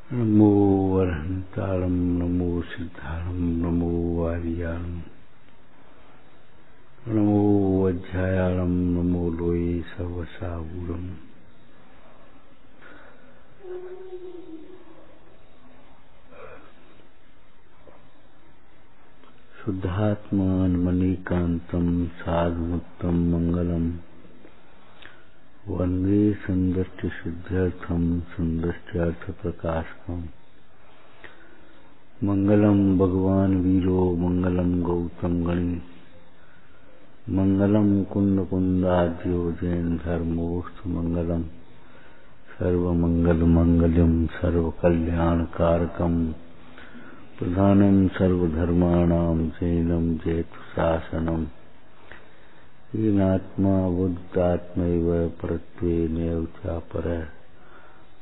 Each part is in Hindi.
नमो वरहंतारं नमो सिद्धारं नमो वारियारं नमो वज्रायारं नमो लोये सर्वसावूरम्। शुद्धात्मानमनीकान्तं साधुमुक्तं मंगलम् वंदे संदृष्टिशुद्ध्यर्थं संदृष्ट्यर्थप्रकाशकम्। मंगलम भगवान वीरो मंगलम गौतम गणी मंगलम कुंद कुंदाद्यो जैन धर्मोस्तु मंगलम सर्वमंगल मंगलम सर्वकल्याणकारकम प्रधानम सर्वधर्माणां जैनम जयतु शासनम। हीनात्मा बुद्धात्मैव परत्वेनैव चापरः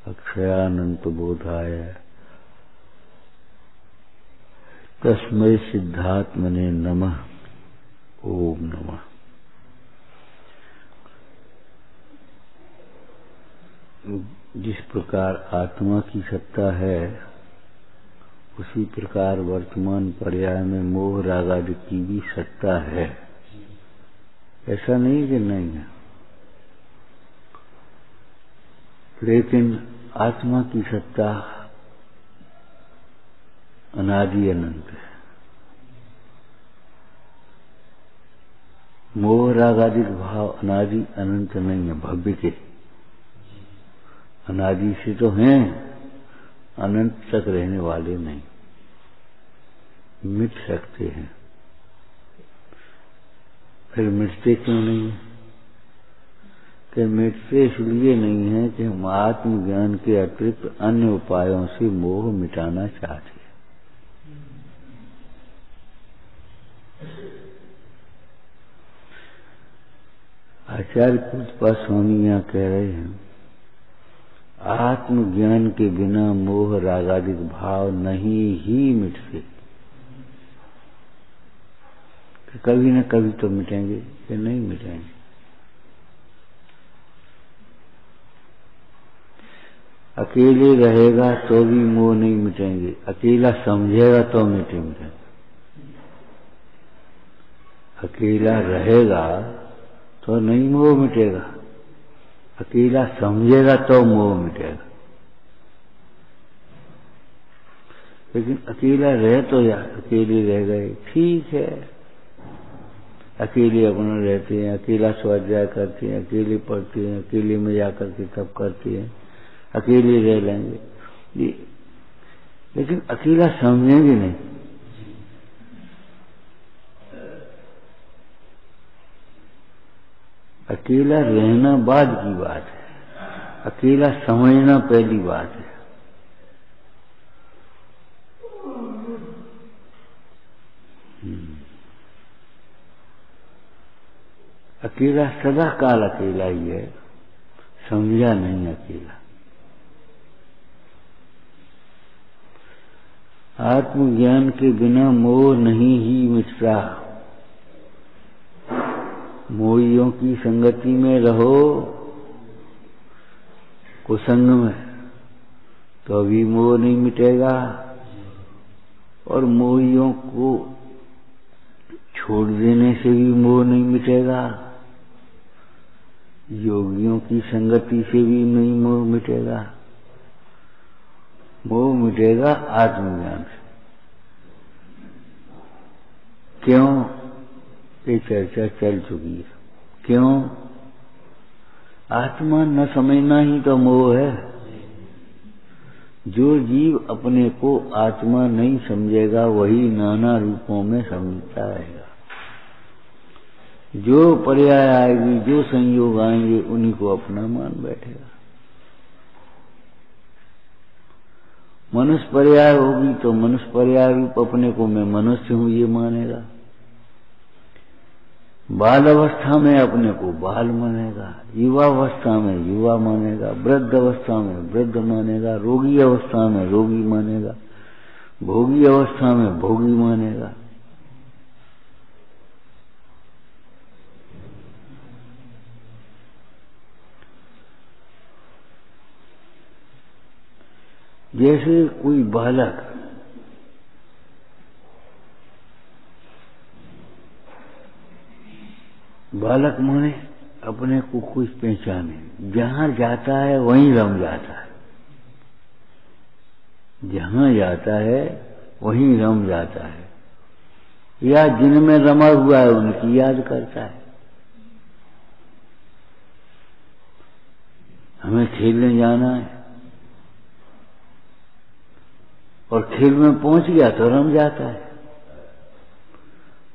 अक्षयानंत बोधाय तस्मै सिद्धात्मने नमः। ओम नमः। जिस प्रकार आत्मा की सत्ता है उसी प्रकार वर्तमान पर्याय में मोह राग आदि की भी सत्ता है। ऐसा नहीं कि नहीं है, लेकिन आत्मा की सत्ता अनादि अनंत है। मोह राग आदि भाव अनादि अनंत नहीं है, भव्य के अनादि से तो हैं, अनंत तक रहने वाले नहीं, मिट सकते हैं। फिर मिटते क्यों नहीं है? कि मिटते इसलिए नहीं है कि हम आत्मज्ञान के अतिरिक्त अन्य उपायों से मोह मिटाना चाहते हैं। आचार्य पूज्यपाद स्वामी यहाँ कह रहे हैं, आत्मज्ञान के बिना मोह रागादिक भाव नहीं ही मिटते। कभी न कभी तो मिटेंगे, कि नहीं मिटेंगे। अकेले रहेगा तो भी मोह नहीं मिटेंगे, अकेला समझेगा तो मिटेंगे। अकेला रहेगा तो नहीं मोह मिटेगा, अकेला समझेगा तो मोह मिटेगा। लेकिन अकेला रहे तो यार अकेले रह गए, ठीक है, अकेले अपना रहते हैं, अकेला स्वाध्याय करते हैं, अकेले पढ़ते हैं, अकेले में जाकर के तब करते हैं, अकेले रह लेंगे, लेकिन अकेला समझेंगे नहीं। अकेला रहना बाद की बात है, अकेला समझना पहली बात है। अकेला सदा काल अकेला ही है, समझा नहीं अकेला। आत्मज्ञान के बिना मोह नहीं ही मिटता। मोहियों की संगति में रहो, कुसंग में, तो भी मोह नहीं मिटेगा। और मोहियों को छोड़ देने से भी मोह नहीं मिटेगा। योगियों की संगति से भी नहीं मोह मिटेगा। मोह मिटेगा आत्मज्ञान से। क्यों? ये चर्चा चल चुकी है। क्यों? आत्मा न समझना ही तो मोह है। जो जीव अपने को आत्मा नहीं समझेगा वही नाना रूपों में समझता रहेगा। जो पर्याय आएगी, जो संयोग आएंगे, उन्हीं को अपना मान बैठेगा। मनुष्य पर्याय होगी तो मनुष्य पर्याय रूप अपने को मैं मनुष्य हूं ये मानेगा। बाल अवस्था में अपने को बाल मानेगा, युवा अवस्था में युवा मानेगा, वृद्ध अवस्था में वृद्ध मानेगा, रोगी अवस्था में रोगी मानेगा, भोगी अवस्था में भोगी मानेगा। जैसे कोई बालक माने अपने को कुछ पहचाने, जहां जाता है वहीं रम जाता है, जहां जाता है वहीं रम जाता है, या जिनमें रमा हुआ है उनकी याद करता है। हमें खेलने जाना है और खेल में पहुंच गया तो रम जाता है,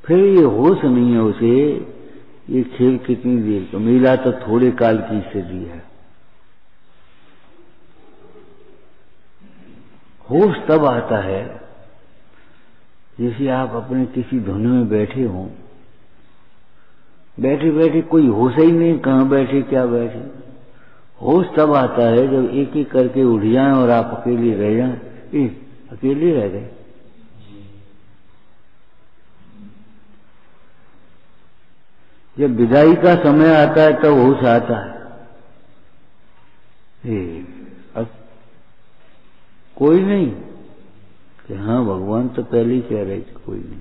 फिर ये होश नहीं है उसे ये खेल कितनी देर का, मेला तो थोड़े काल की स्थिति है। होश तब आता है जैसे आप अपने किसी धुन में बैठे हों, बैठे बैठे कोई होश ही नहीं कहाँ बैठे क्या बैठे। होश तब आता है जब एक एक करके उठ जाएं और आप अकेले रह जाएं। अकेले रह गए, जब विदाई का समय आता है तब होश आता है। अब कोई नहीं कि हाँ भगवान तो पहले ही कह रहे थे, कोई नहीं।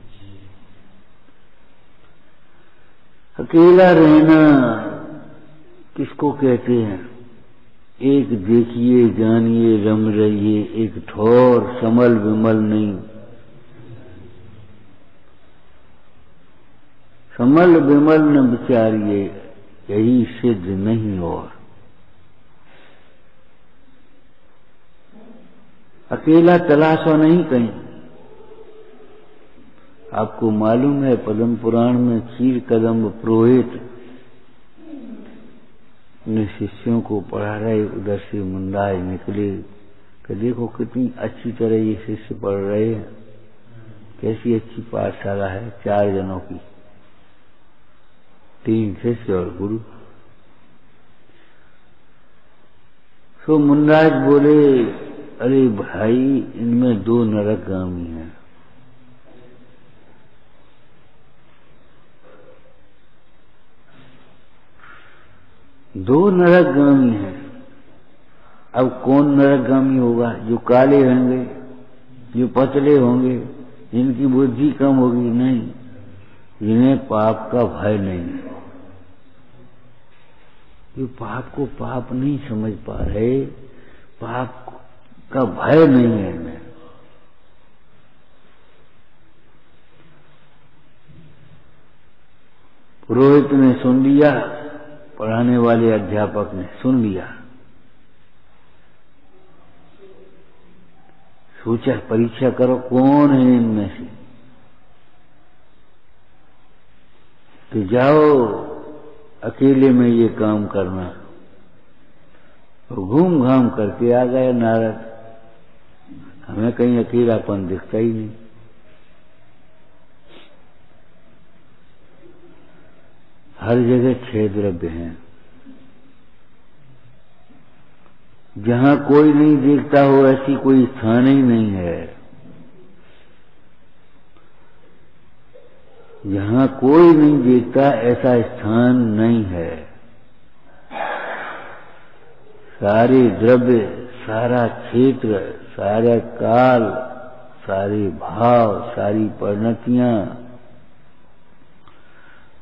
अकेला रहना किसको कहते हैं? एक देखिए जानिए रम रहिए, एक ठोर समल विमल नहीं। समल विमल न विचारिए, यही सिद्ध नहीं और। अकेला तलाशो नहीं कहीं। आपको मालूम है पद्म पुराण में क्षीर कदम्ब पुरोहित ने शिष्यों को पढ़ा रहे, उधर से मुंडाए निकले कि देखो कितनी अच्छी तरह ये शिष्य पढ़ रहे हैं, कैसी अच्छी पाठशाला है, 4 जनों की, 3 शिष्य और गुरु। तो मुंडाज बोले, अरे भाई इनमें 2 नरकगामी हैं। दो नरकगामी हैं। अब कौन नरकगामी होगा? जो काले होंगे, जो पतले होंगे, जिनकी बुद्धि कम होगी? नहीं, जिन्हें पाप का भय नहीं, जो पाप को पाप नहीं समझ पा रहे, पाप का भय नहीं है इनमें। पुरोहित ने सुन लिया, पढ़ाने वाले अध्यापक ने सुन लिया, सोचा परीक्षा करो कौन है इनमें से, तो जाओ अकेले में ये काम करना। तो घूम घाम करके आ गए नारद। हमें कहीं अकेलापन दिखता ही नहीं। हर जगह 6 द्रव्य हैं। जहां कोई नहीं देखता हो ऐसी कोई स्थान ही नहीं है। जहां कोई नहीं देखता ऐसा स्थान नहीं है। सारे द्रव्य, सारा क्षेत्र, सारा काल, सारे भाव, सारी परिणतियां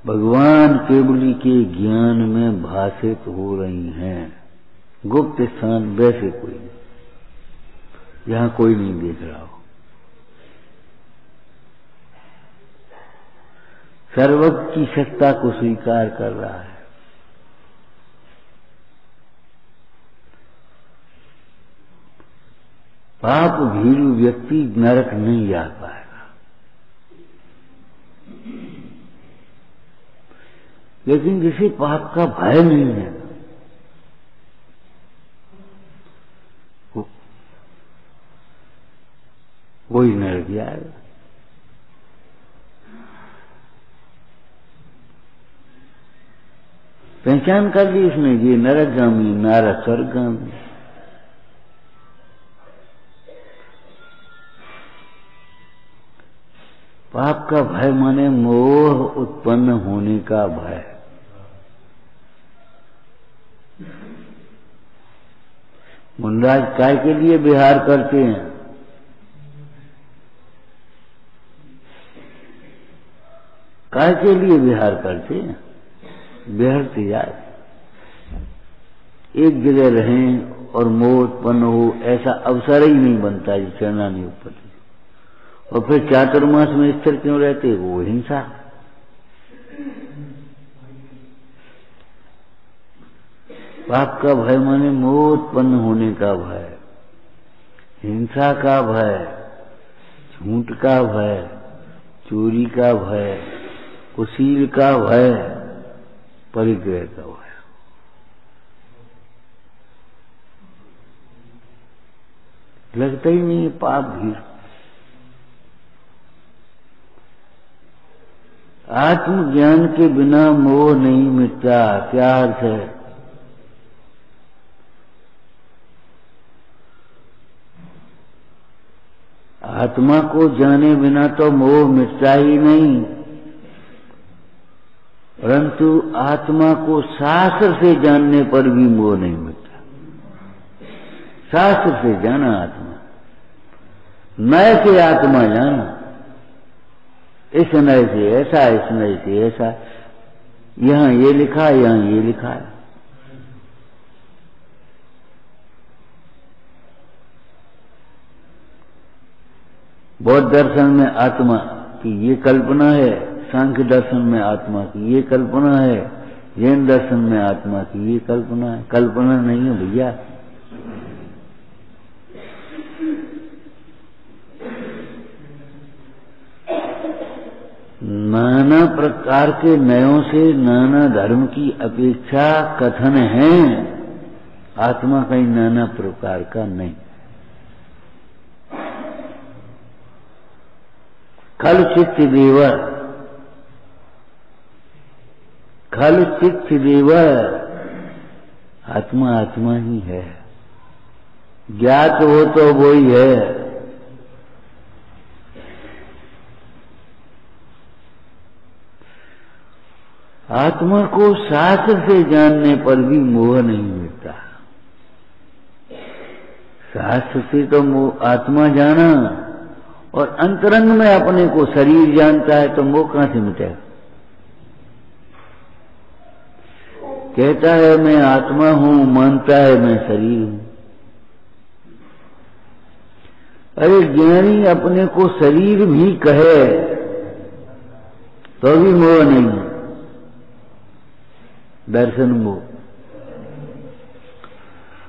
भगवान केवली के ज्ञान में भाषित हो रही हैं। गुप्त स्थान वैसे कोई नहीं, जहां कोई नहीं देख रहा हो। सर्वज्ञ की सत्ता को स्वीकार कर रहा है। पाप भीरू व्यक्ति नरक नहीं जा पाएगा। लेकिन जिसे पाप का भय नहीं है, वही नरक जाएगा। पहचान कर ली इसने, ये नरकगामी, नारद स्वर्गगामी। पाप का भय माने मोह उत्पन्न होने का भय। मुनराज काय के लिए विहार करते हैं? काय के लिए विहार करते हैं? विहरते जाए, एक जगह रहें और मोह उत्पन्न हो ऐसा अवसर ही नहीं बनता है चरना नहीं उत्पत्ति। और फिर चातुर्मास में स्थिर क्यों रहते? वो हिंसा। पाप का भय माने मोह उत्पन्न होने का भय, हिंसा का भय, झूठ का भय, चोरी का भय, कुशील का भय, परिग्रह का भय। लगता ही नहीं पाप भी। आत्मज्ञान के बिना मोह नहीं मिटता। क्या अर्थ है? आत्मा को जाने बिना तो मोह मिटता ही नहीं, परंतु आत्मा को शास्त्र से जानने पर भी मोह नहीं मिटता। शास्त्र से जाना आत्मा, नय से आत्मा जाना, इस नय से ऐसा, इस नय से ऐसा, यहां ये लिखा, यहां ये लिखा है। बौद्ध दर्शन में आत्मा की ये कल्पना है, सांख्य दर्शन में आत्मा की ये कल्पना है, जैन दर्शन में आत्मा की ये कल्पना है। कल्पना नहीं है भैया। नाना प्रकार के नयों से नाना धर्म की अपेक्षा कथन है, आत्मा कहीं नाना प्रकार का नहीं। खल चित्त देव, खल चित्त देव, आत्मा आत्मा ही है। ज्ञात हो तो वो ही है। आत्मा को शास्त्र से जानने पर भी मोह नहीं मिलता। शास्त्र से तो आत्मा जाना और अंतरंग में अपने को शरीर जानता है तो मोह कहां से मिटेगा? कहता है मैं आत्मा हूं, मानता है मैं शरीर हूं। अरे ज्ञानी अपने को शरीर भी कहे तो भी मोह नहीं है, दर्शन मोह।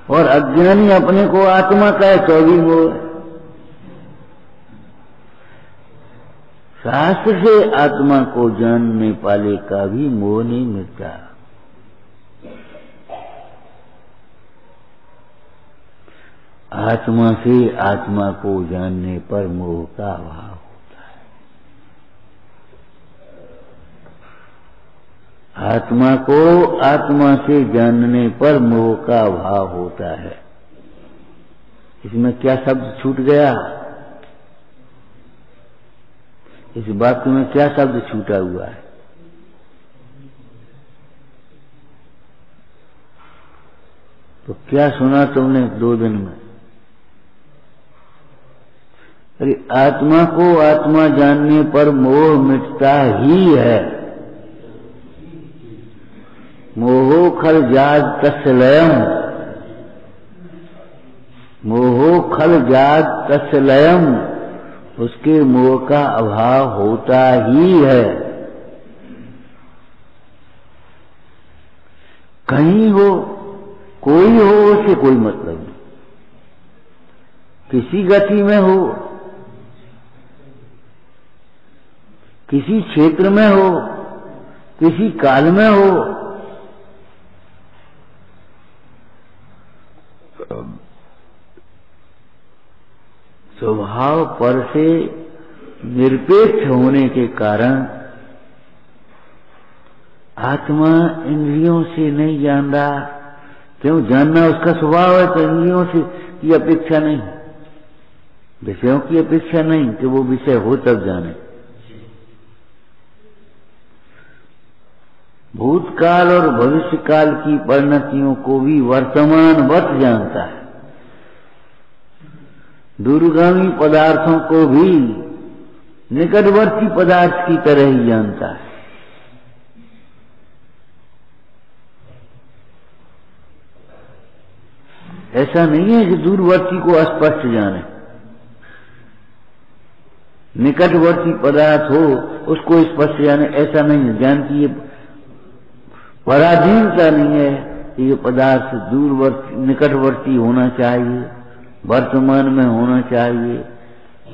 और अज्ञानी अपने को आत्मा कहे तो भी मोह है। शास्त्र से आत्मा को जानने वाले का भी मोह नहीं मिटता। आत्मा से आत्मा को जानने पर मोह का अभाव होता है। आत्मा को आत्मा से जानने पर मोह का अभाव होता है। इसमें क्या शब्द छूट गया? इस वाक्य में क्या शब्द छूटा हुआ है? तो क्या सुना तुमने 2 दिन में? अरे आत्मा को आत्मा जानने पर मोह मिटता ही है। मोहो खल जात तस्य लयम, मोहो खल जात तस्य लयम, उसके मोह का अभाव होता ही है। कहीं हो, कोई हो, उससे कोई मतलब नहीं। किसी गति में हो, किसी क्षेत्र में हो, किसी काल में हो, स्वभाव पर से निरपेक्ष होने के कारण आत्मा इंद्रियों से नहीं जान रहा। क्यों? जानना उसका स्वभाव है, तो इंद्रियों से की अपेक्षा नहीं, विषयों की अपेक्षा नहीं कि वो विषय हो तब जाने। भूतकाल और भविष्यकाल की परिणतियों को भी वर्तमानवत जानता है। दूरगामी पदार्थों को भी निकटवर्ती पदार्थ की तरह ही जानता है। ऐसा नहीं है कि दूरवर्ती को अस्पष्ट जाने, निकटवर्ती पदार्थ हो उसको स्पष्ट जाने, ऐसा नहीं है। ज्ञान की ये पराधीनता नहीं है कि ये पदार्थ दूरवर्ती निकटवर्ती होना चाहिए, वर्तमान में होना चाहिए।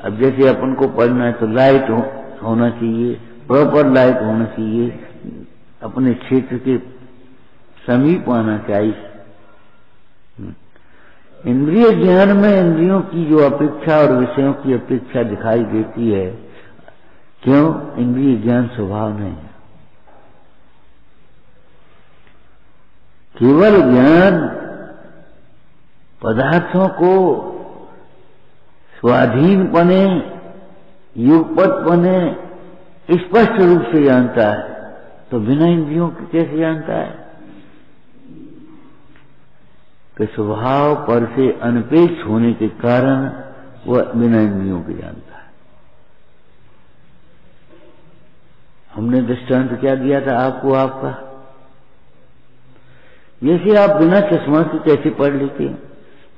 अब जैसे अपन को पढ़ना है तो लाइट होना चाहिए, प्रॉपर लाइट होना चाहिए, अपने क्षेत्र के समीप आना चाहिए। इंद्रिय ज्ञान में इंद्रियों की जो अपेक्षा और विषयों की अपेक्षा दिखाई देती है, क्यों? इंद्रिय ज्ञान स्वभाव नहीं है। केवल ज्ञान पदार्थों को स्वाधीन पने, युगपत पने स्पष्ट रूप से जानता है, तो बिना इंद्रियों के कैसे जानता है? कि स्वभाव पर से अनपेक्ष होने के कारण वह बिना इंद्रियों के जानता है। हमने दृष्टांत क्या दिया था आपको? आपका जैसे आप बिना चश्मा के कैसे पढ़ लेते हैं?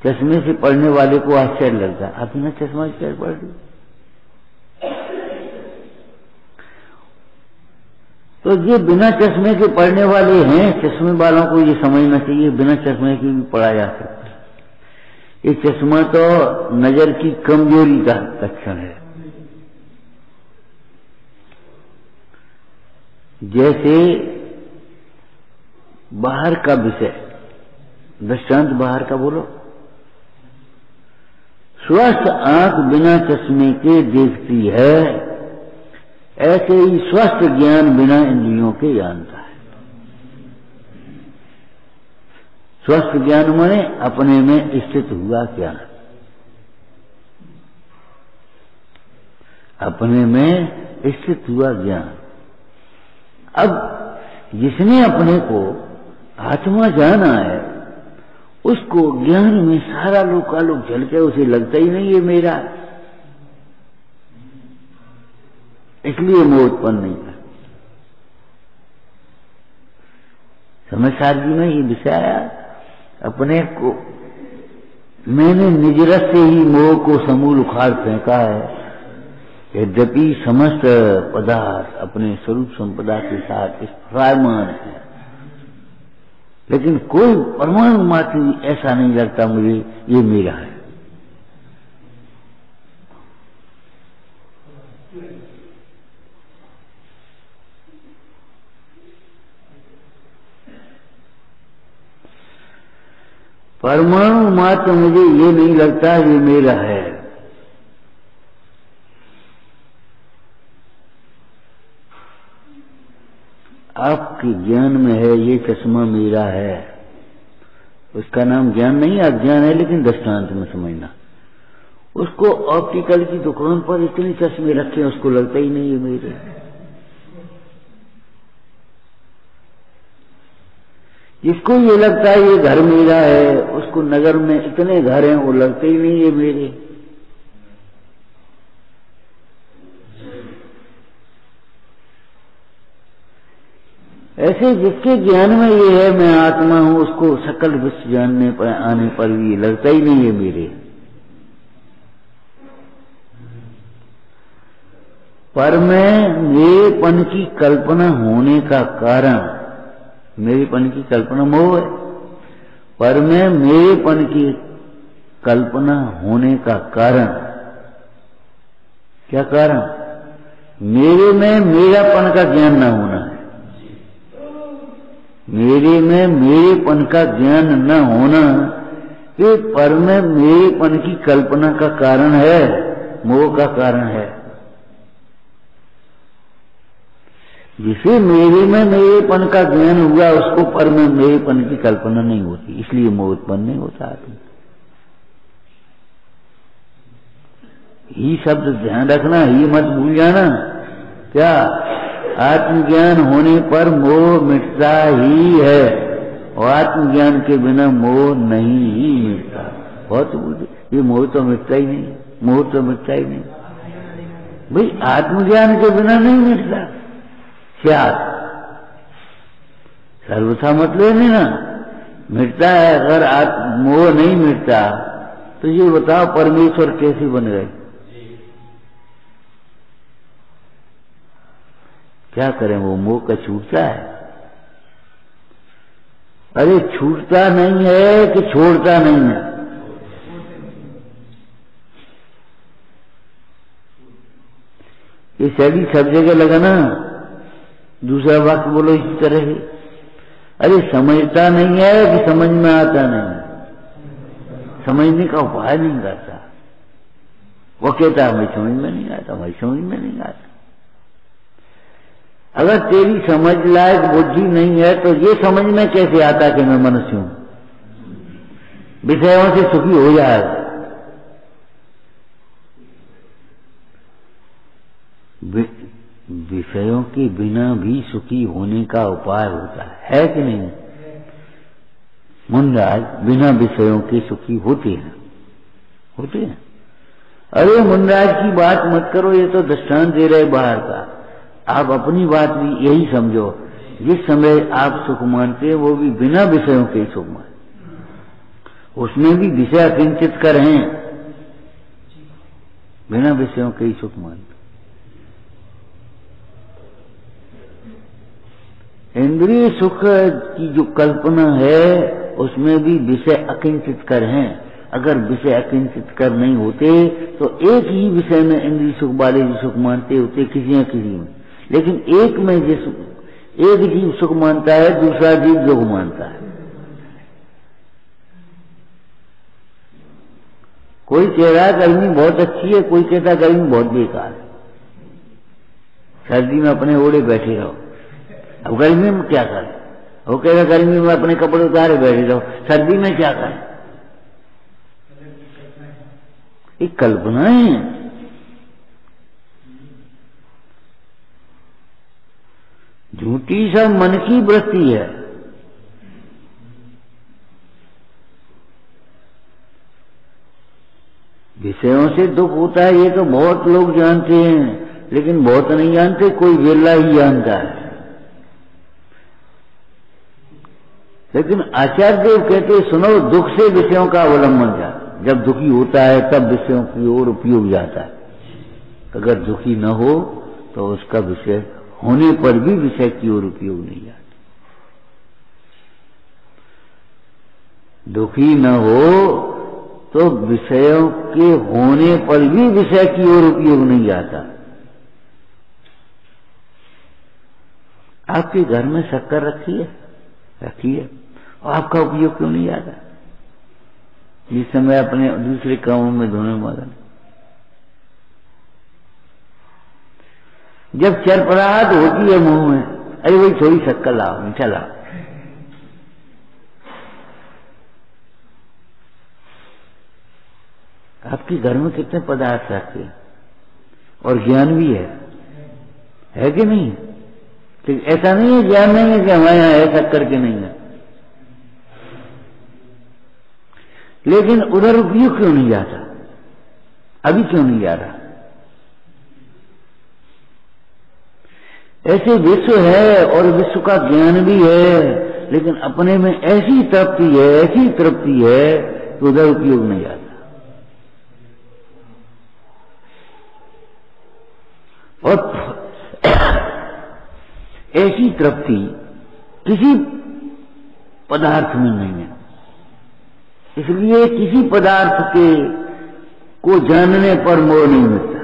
चश्मे से पढ़ने वाले को आश्चर्य लगता है, आप बिना चश्मा के कैसे पढ़ लेते? तो ये बिना चश्मे के पढ़ने वाले हैं, चश्मे वालों को ये समझना चाहिए बिना चश्मे के भी पढ़ा जा सकता है। ये चश्मा तो नजर की कमजोरी का लक्षण है। जैसे बाहर का विषय, दृष्टांत बाहर का बोलो। स्वस्थ आंख बिना चश्मे के देखती है, ऐसे ही स्वस्थ ज्ञान बिना इंद्रियों के जानता है। स्वस्थ ज्ञान माने अपने में स्थित हुआ ज्ञान, अपने में स्थित हुआ ज्ञान। अब जिसने अपने को आत्मा जाना है, उसको ज्ञान में सारा लोकालोक झलके, उसे लगता ही नहीं ये मेरा है, इसलिए मोह उत्पन्न नहीं था। समझदार जी में ये विषय आया, अपने को मैंने निजरस से ही मोह को समूल उखाड़ फेंका है। यद्यपि समस्त पदार्थ अपने स्वरूप संपदा के साथ स्फुरायमान है, लेकिन कोई परमाणु मात्र भी ऐसा नहीं लगता मुझे ये मेरा है। परमाणु मात्र मुझे ये नहीं लगता ये मेरा है। आपके ज्ञान में है ये चश्मा मेरा है, उसका नाम ज्ञान नहीं अज्ञान है, लेकिन दृष्टांत में समझना। उसको ऑप्टिकल की दुकान पर इतने चश्मे रखे हैं, उसको लगता ही नहीं ये मेरे। जिसको ये लगता है ये घर मेरा है, उसको नगर में इतने घर हैं, वो लगते ही नहीं ये मेरे। ऐसे जिसके ज्ञान में ये है मैं आत्मा हूं, उसको सकल विश्व जानने पर आने पर भी लगता ही नहीं ये मेरे। पर मैं मेरेपन की कल्पना होने का कारण, मेरेपन की कल्पना मोह है, पर मैं मेरेपन की कल्पना होने का कारण, क्या कारण? मेरे में मेरापन का ज्ञान न होना है। मेरे में मेरेपन का ज्ञान न होना ये पर में मेरेपन की कल्पना का कारण है, मोह का कारण है। जिसे मेरे में मेरेपन का ज्ञान हुआ उसको पर में मेरेपन की कल्पना नहीं होती, इसलिए मोह उत्पन्न नहीं होता आदमी। ही शब्द ध्यान रखना, ही मत भूल जाना। क्या आत्मज्ञान होने पर मोह मिटता ही है, और आत्मज्ञान के बिना मोह नहीं ही मिटता। बहुत बुद्धि, ये मोह तो मिटता ही नहीं, मोह तो मिटता ही नहीं। भाई आत्मज्ञान के बिना नहीं मिटता। क्या सर्वथा मतलब नहीं ना, मिटता है। अगर मोह नहीं मिटता तो ये बताओ परमेश्वर कैसे बन गए? क्या करें, वो मोह का छूटता है? अरे छूटता नहीं है कि छोड़ता नहीं है? ये सभी सब जगह लगा ना। दूसरा वाक्य बोलो इसी तरह ही। अरे समझता नहीं है कि समझ में आता नहीं, समझने का उपाय नहीं करता। वो कहता है भाई समझ में नहीं आता, भाई समझ में नहीं आता। अगर तेरी समझ लायक बुद्धि नहीं है तो ये समझ में कैसे आता कि मैं मनुष्य हूं? विषयों से सुखी हो जाएगा। विषयों के बिना भी सुखी होने का उपाय होता है कि नहीं? मुंडराज बिना विषयों के सुखी होते हैं, होते हैं। अरे मुंडराज की बात मत करो, ये तो दृष्टांत दे रहे बाहर का। आप अपनी बात भी यही समझो, जिस समय आप सुख मानते हैं वो भी बिना विषयों के सुख मानते, उसमें भी विषय किंचित कर हैं, बिना विषयों के ही सुख मानते। इंद्रिय सुख की जो कल्पना है उसमें भी विषय अकिंचित कर हैं। अगर विषय अकिंचित कर नहीं होते तो एक ही विषय में इंद्रिय सुख वाले जो सुख मानते होते किसी न किसी में, लेकिन एक में जिस एक जीव सुख मानता है दूसरा जीव दुख मानता है। कोई कह रहा है गर्मी बहुत अच्छी है, कोई कहता है गर्मी बहुत बेकार है। सर्दी में अपने ओढ़े बैठे रहो, अब गर्मी में क्या करें? वो कहेगा गर्मी में अपने कपड़े उतारे बैठे रहो, सर्दी में क्या करें? एक कल्पना है। झूठी सब मन की वृत्ति है। विषयों से दुख होता है ये तो बहुत लोग जानते हैं, लेकिन बहुत नहीं जानते, कोई वेला ही जानता है। लेकिन आचार्य देव कहते सुनो, दुख से विषयों का अवलंबन जा। जब दुखी होता है तब विषयों की ओर उपयोग जाता है। अगर दुखी न हो तो उसका विषय होने पर भी विषय की ओर उपयोग नहीं जाता। दुखी न हो तो विषयों के होने पर भी विषय की ओर उपयोग नहीं जाता। आपके घर में शक्कर रखी है, रखी है, और आपका उपयोग क्यों नहीं जाता? जिस समय अपने दूसरे कामों में धोने मगन। जब चरपराहट होती है मुंह में, अरे वही थोड़ी शक्कर लाओ, मीठा लाओ। आपके घर में कितने पदार्थ रखते हैं और ज्ञान भी है कि नहीं? तो ऐसा नहीं है ज्ञान नहीं है कि हमारे यहां है शक्कर के नहीं है, लेकिन उधर उपयोग क्यों नहीं जाता? अभी क्यों नहीं जा रहा? ऐसे विश्व है और विश्व का ज्ञान भी है, लेकिन अपने में ऐसी तृप्ति है, ऐसी तृप्ति है कि उधर उपयोग नहीं जाता। और ऐसी तृप्ति किसी पदार्थ में नहीं है। इसलिए किसी पदार्थ के को जानने पर मोह नहीं मिलता।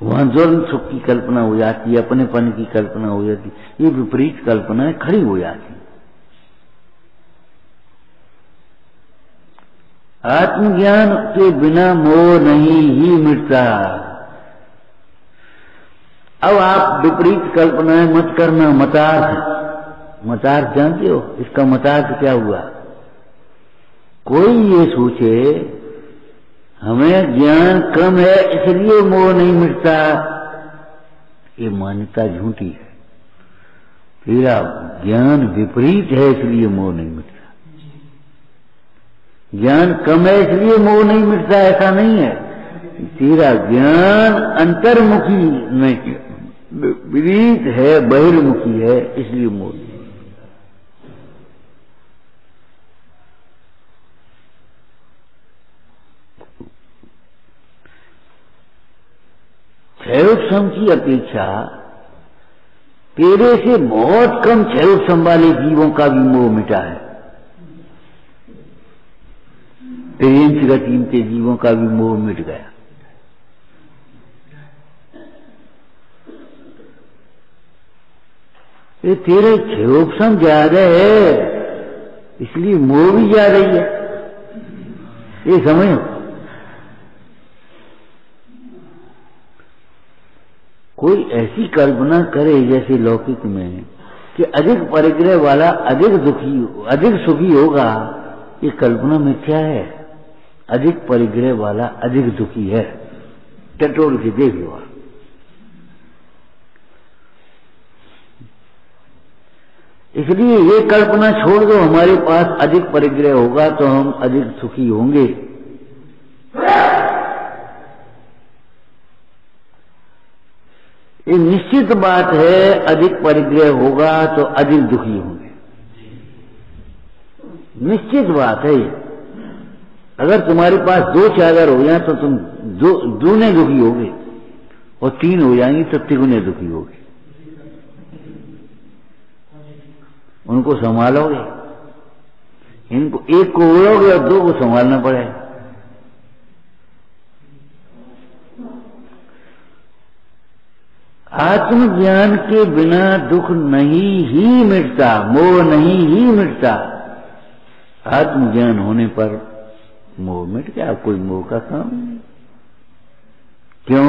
वहां ज्वलन सुख की कल्पना हो जाती है, अपनेपन की कल्पना हो जाती है। ये विपरीत कल्पनाएं खड़ी हो जाती है। आत्मज्ञान के बिना मोह नहीं ही मिटता। अब आप विपरीत कल्पनाएं मत करना। मतार्थ जानते हो? इसका मतार्थ क्या हुआ? कोई ये सोचे हमें ज्ञान कम है इसलिए मोह नहीं मिटता, ये मान्यता झूठी है। तेरा ज्ञान विपरीत है इसलिए मोह नहीं मिटता। ज्ञान कम है इसलिए मोह नहीं मिटता, ऐसा नहीं है। तेरा ज्ञान अंतर्मुखी नहीं, विपरीत है, बहिर्मुखी है, इसलिए मोह नहीं। क्षयोत्सम की अपेक्षा तेरे से बहुत कम क्षयोत्सम वाले जीवों का भी मोह मिटा है। तेरे गति के जीवों का भी मोह मिट गया। ये तेरे क्षयोत्सम ज्यादा है इसलिए मोह भी ज्यादा ही है, ये समझो। कोई ऐसी कल्पना करे जैसे लौकिक में कि अधिक परिग्रह वाला अधिक सुखी होगा, ये कल्पना मिथ्या है। अधिक परिग्रह वाला अधिक दुखी है, टटोल के देख लो। इसलिए ये कल्पना छोड़ दो हमारे पास अधिक परिग्रह होगा तो हम अधिक सुखी होंगे। ये निश्चित बात है, अधिक परिग्रह होगा तो अधिक दुखी होंगे, निश्चित बात है। अगर तुम्हारे पास 2 चादर हो जाए तो तुम दूने दुखी होगे, और 3 हो जाएंगी तो तिगुने दुखी होगे। उनको संभालोगे, इनको एक को ओढ़ोगे और 2 को संभालना पड़ेगा। आत्मज्ञान के बिना दुख नहीं ही मिटता, मोह नहीं ही मिटता। आत्मज्ञान होने पर मोह मिट गया, कोई मोह का काम नहीं। क्यों?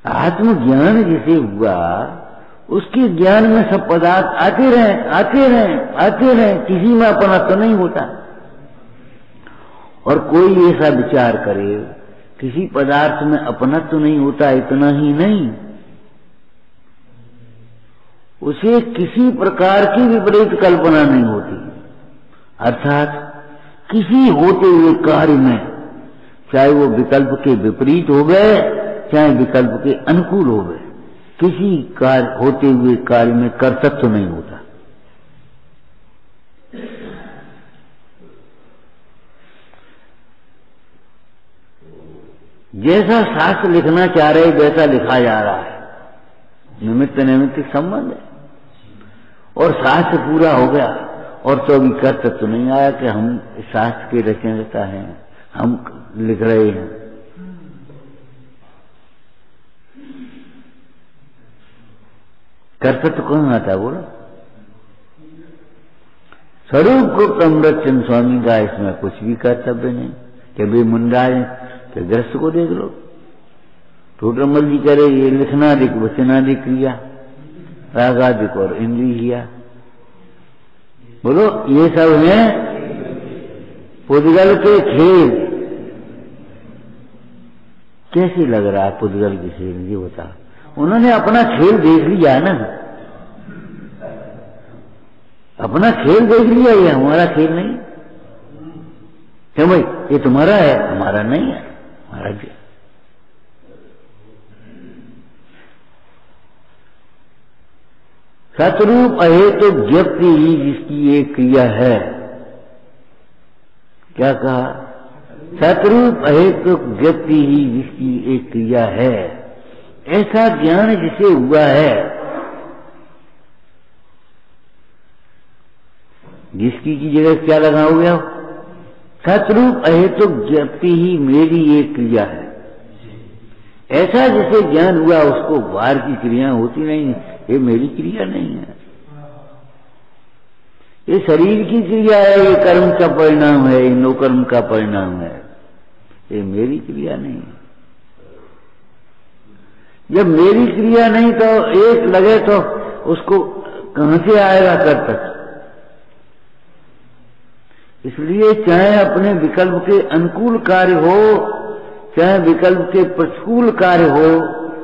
आत्मज्ञान जिसे हुआ उसके ज्ञान में सब पदार्थ आते रहे, किसी में अपना तो नहीं होता। और कोई ऐसा विचार करे किसी पदार्थ में अपना तो नहीं होता, इतना ही नहीं, उसे किसी प्रकार की विपरीत कल्पना नहीं होती। अर्थात किसी होते हुए कार्य में, चाहे वो विकल्प के विपरीत हो गए चाहे विकल्प के अनुकूल हो गए, किसी कार्य होते हुए कार्य में कर्तव्य नहीं होता। जैसा शास्त्र लिखना चाह रहे वैसा लिखा जा रहा है, निमित्त नैमित्तिक संबंध है। और शास्त्र पूरा हो गया और तो अभी कर्तव्य तो नहीं आया कि हम शास्त्र के रचयिता हैं, हम लिख रहे हैं। कर्तव्य कौन आता बोलो? स्वरूप गुप्त अमृतचंद स्वामी का इसमें कुछ भी कर्तव्य नहीं कि वे मुंडा है कि ग्रस्त को देख लो। टोटरमल जी करे ये लिखनादिक वचनादिक क्रिया, रागादिक और इंद्रिया, बोलो ये सब है पुद्गल के खेल। कैसे लग रहा है पुद्गल के खेल? ये बता। उन्होंने अपना खेल देख लिया ना, अपना खेल देख लिया, ये हमारा खेल नहीं। क्यों भाई? ये तुम्हारा है, हमारा नहीं है, हमारा खेल। सतरूप अहेतु ज्ञप्ति ही जिसकी एक क्रिया है। क्या कहा? सतरूप अहेतु ज्ञप्ति ही जिसकी एक क्रिया है। ऐसा ज्ञान जिसे हुआ है, जिसकी की जगह क्या लगा हो गया? सतरूप अहेतु ज्ञप्ति ही मेरी एक क्रिया है। ऐसा जिसे ज्ञान हुआ उसको बाहर की क्रिया होती नहीं, ये मेरी क्रिया नहीं है, ये शरीर की क्रिया है, ये कर्म का परिणाम है, ये नौकर्म का परिणाम है, ये मेरी क्रिया नहीं है। जब मेरी क्रिया नहीं तो एक लगे तो उसको कहां से आएगा कर्तव्य? इसलिए चाहे अपने विकल्प के अनुकूल कार्य हो चाहे विकल्प के प्रतिकूल कार्य हो,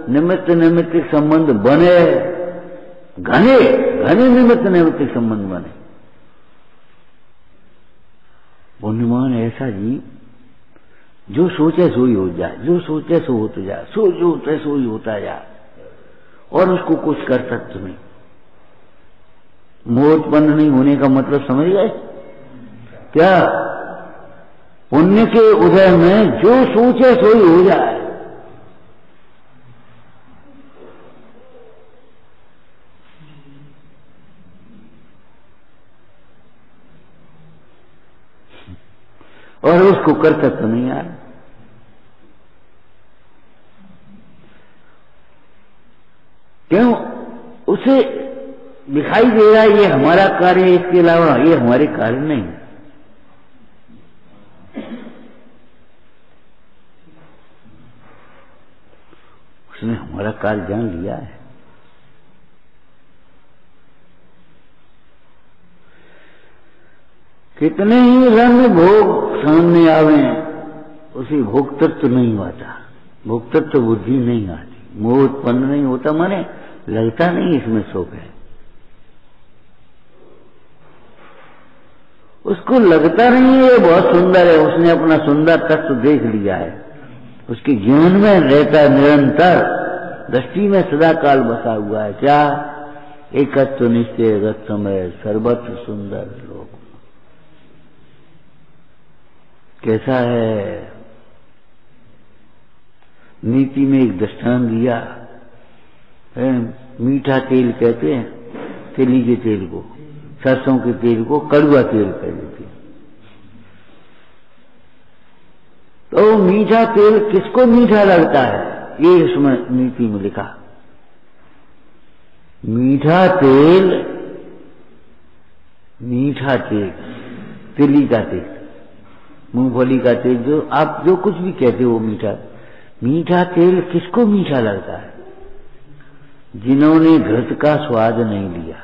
निमित्त नैमित्तिक संबंध बने, घने घने निमित्त नैमित्तिक संबंध बने। पुण्यमान ऐसा जीव जो सोचे सो ही हो जाए, जो सोचे सो होते जाए, जो सोचे सो ही होता जाए, और उसको कुछ कर सकते नहीं। मोह उत्पन्न नहीं होने का मतलब समझ गए क्या? पुण्य के उदय में जो सोचे सो ही हो जाए। और उसको कर सकते नहीं यार। क्यों? उसे दिखाई दे रहा है ये हमारा कार्य है, इसके अलावा ये हमारे कार्य नहीं। उसने हमारा कार्य जान लिया है। कितने ही रंग भोग सामने आवे, उसे भोक्तृत्व नहीं आता, भोक्तृत्व बुद्धि नहीं आती, मोह उत्पन्न नहीं होता, माने लगता नहीं इसमें सुख है। उसको लगता नहीं है ये बहुत सुंदर है, उसने अपना सुंदर तत्व देख लिया है, उसके जीवन में रहता है, निरंतर दृष्टि में सदा काल बसा हुआ है। क्या? एकत्व निश्चय गत समय सर्वत्र सुंदर लोक। कैसा है? नीति में एक दृष्टांत दिया है, मीठा तेल कहते हैं तेली के तेल को, सरसों के तेल को कड़वा तेल कह देते हैं। तो मीठा तेल किसको मीठा लगता है? ये इसमें नीति में लिखा, मीठा तेल तिली का तेल, मूंगफली का तेल, जो आप जो कुछ भी कहते हो मीठा तेल किसको मीठा लगता है? जिन्होंने घृत का स्वाद नहीं लिया,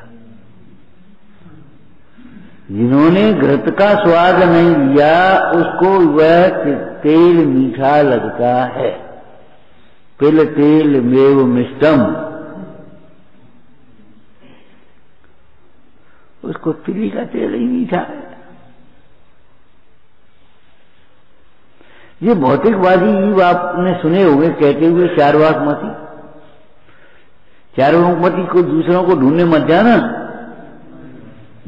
जिन्होंने घृत का स्वाद नहीं लिया उसको वह तेल मीठा लगता है। पिल तेल मेव मिष्टम, उसको तिली का तेल ही मीठा है। ये भौतिकवादी जीव आपने सुने होंगे कहते हुए चारवाकमती, चारवाकमती को दूसरों को ढूंढने मत जाना,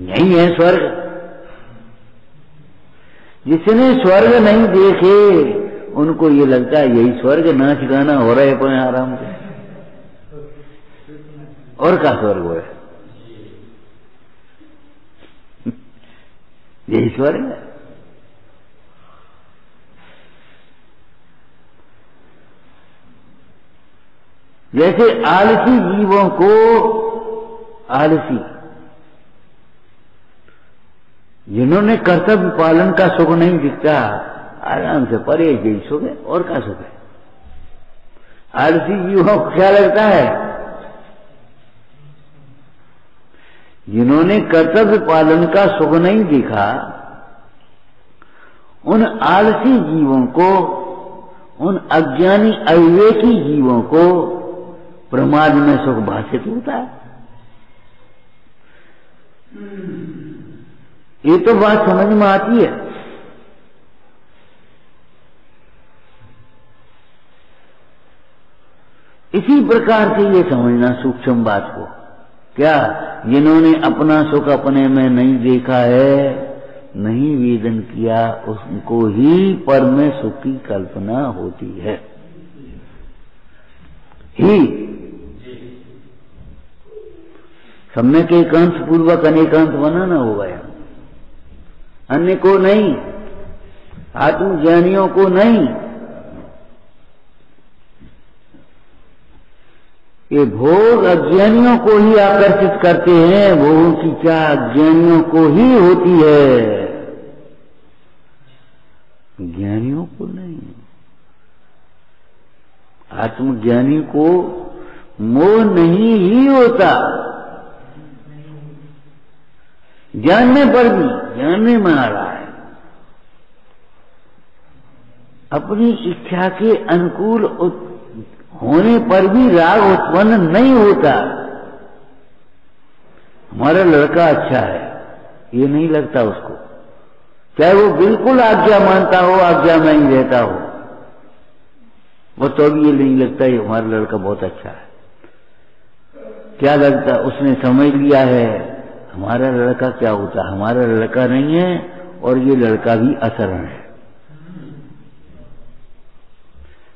यही है स्वर्ग। जिसने स्वर्ग नहीं देखे उनको ये लगता है यही स्वर्ग, नाच गाना हो रहा है अपने आराम से, और क्या स्वर्ग है? यही स्वर्ग है। जैसे आलसी जीवों को, आलसी जिन्होंने कर्तव्य पालन का सुख नहीं दिखता, आराम से परे यही सुख है, और क्या सुख है? आलसी जीवों को क्या लगता है? जिन्होंने कर्तव्य पालन का सुख नहीं देखा, उन आलसी जीवों को, उन अज्ञानी अविवेकी जीवों को प्रमाद में सुख भाषित होता है। ये तो बात समझ में आती है। इसी प्रकार से ये समझना सूक्ष्म बात को, क्या? जिन्होंने अपना सुख अपने में नहीं देखा है, नहीं वेदन किया, उनको ही पर में सुख की कल्पना होती है। ही सम्यक एकांश पूर्वक अनेकांश बनाना होगा यहाँ, अन्य को नहीं, आत्मज्ञानियों को नहीं। ये भोग अज्ञानियों को ही आकर्षित करते हैं, भोगों की क्या अज्ञानियों को ही होती है, ज्ञानियों को नहीं। आत्मज्ञानी को मोह नहीं ही होता, जानने पर भी, जानने में आ रहा है, अपनी इच्छा के अनुकूल होने पर भी राग उत्पन्न नहीं होता। हमारा लड़का अच्छा है, ये नहीं लगता उसको, चाहे वो बिल्कुल आज्ञा मानता हो, आज्ञा में ही रहता हो, वो तो भी ये नहीं लगता ये हमारा लड़का बहुत अच्छा है। क्या लगता, उसने समझ लिया है हमारा लड़का क्या होता है, हमारा लड़का नहीं है और ये लड़का भी अशरण है।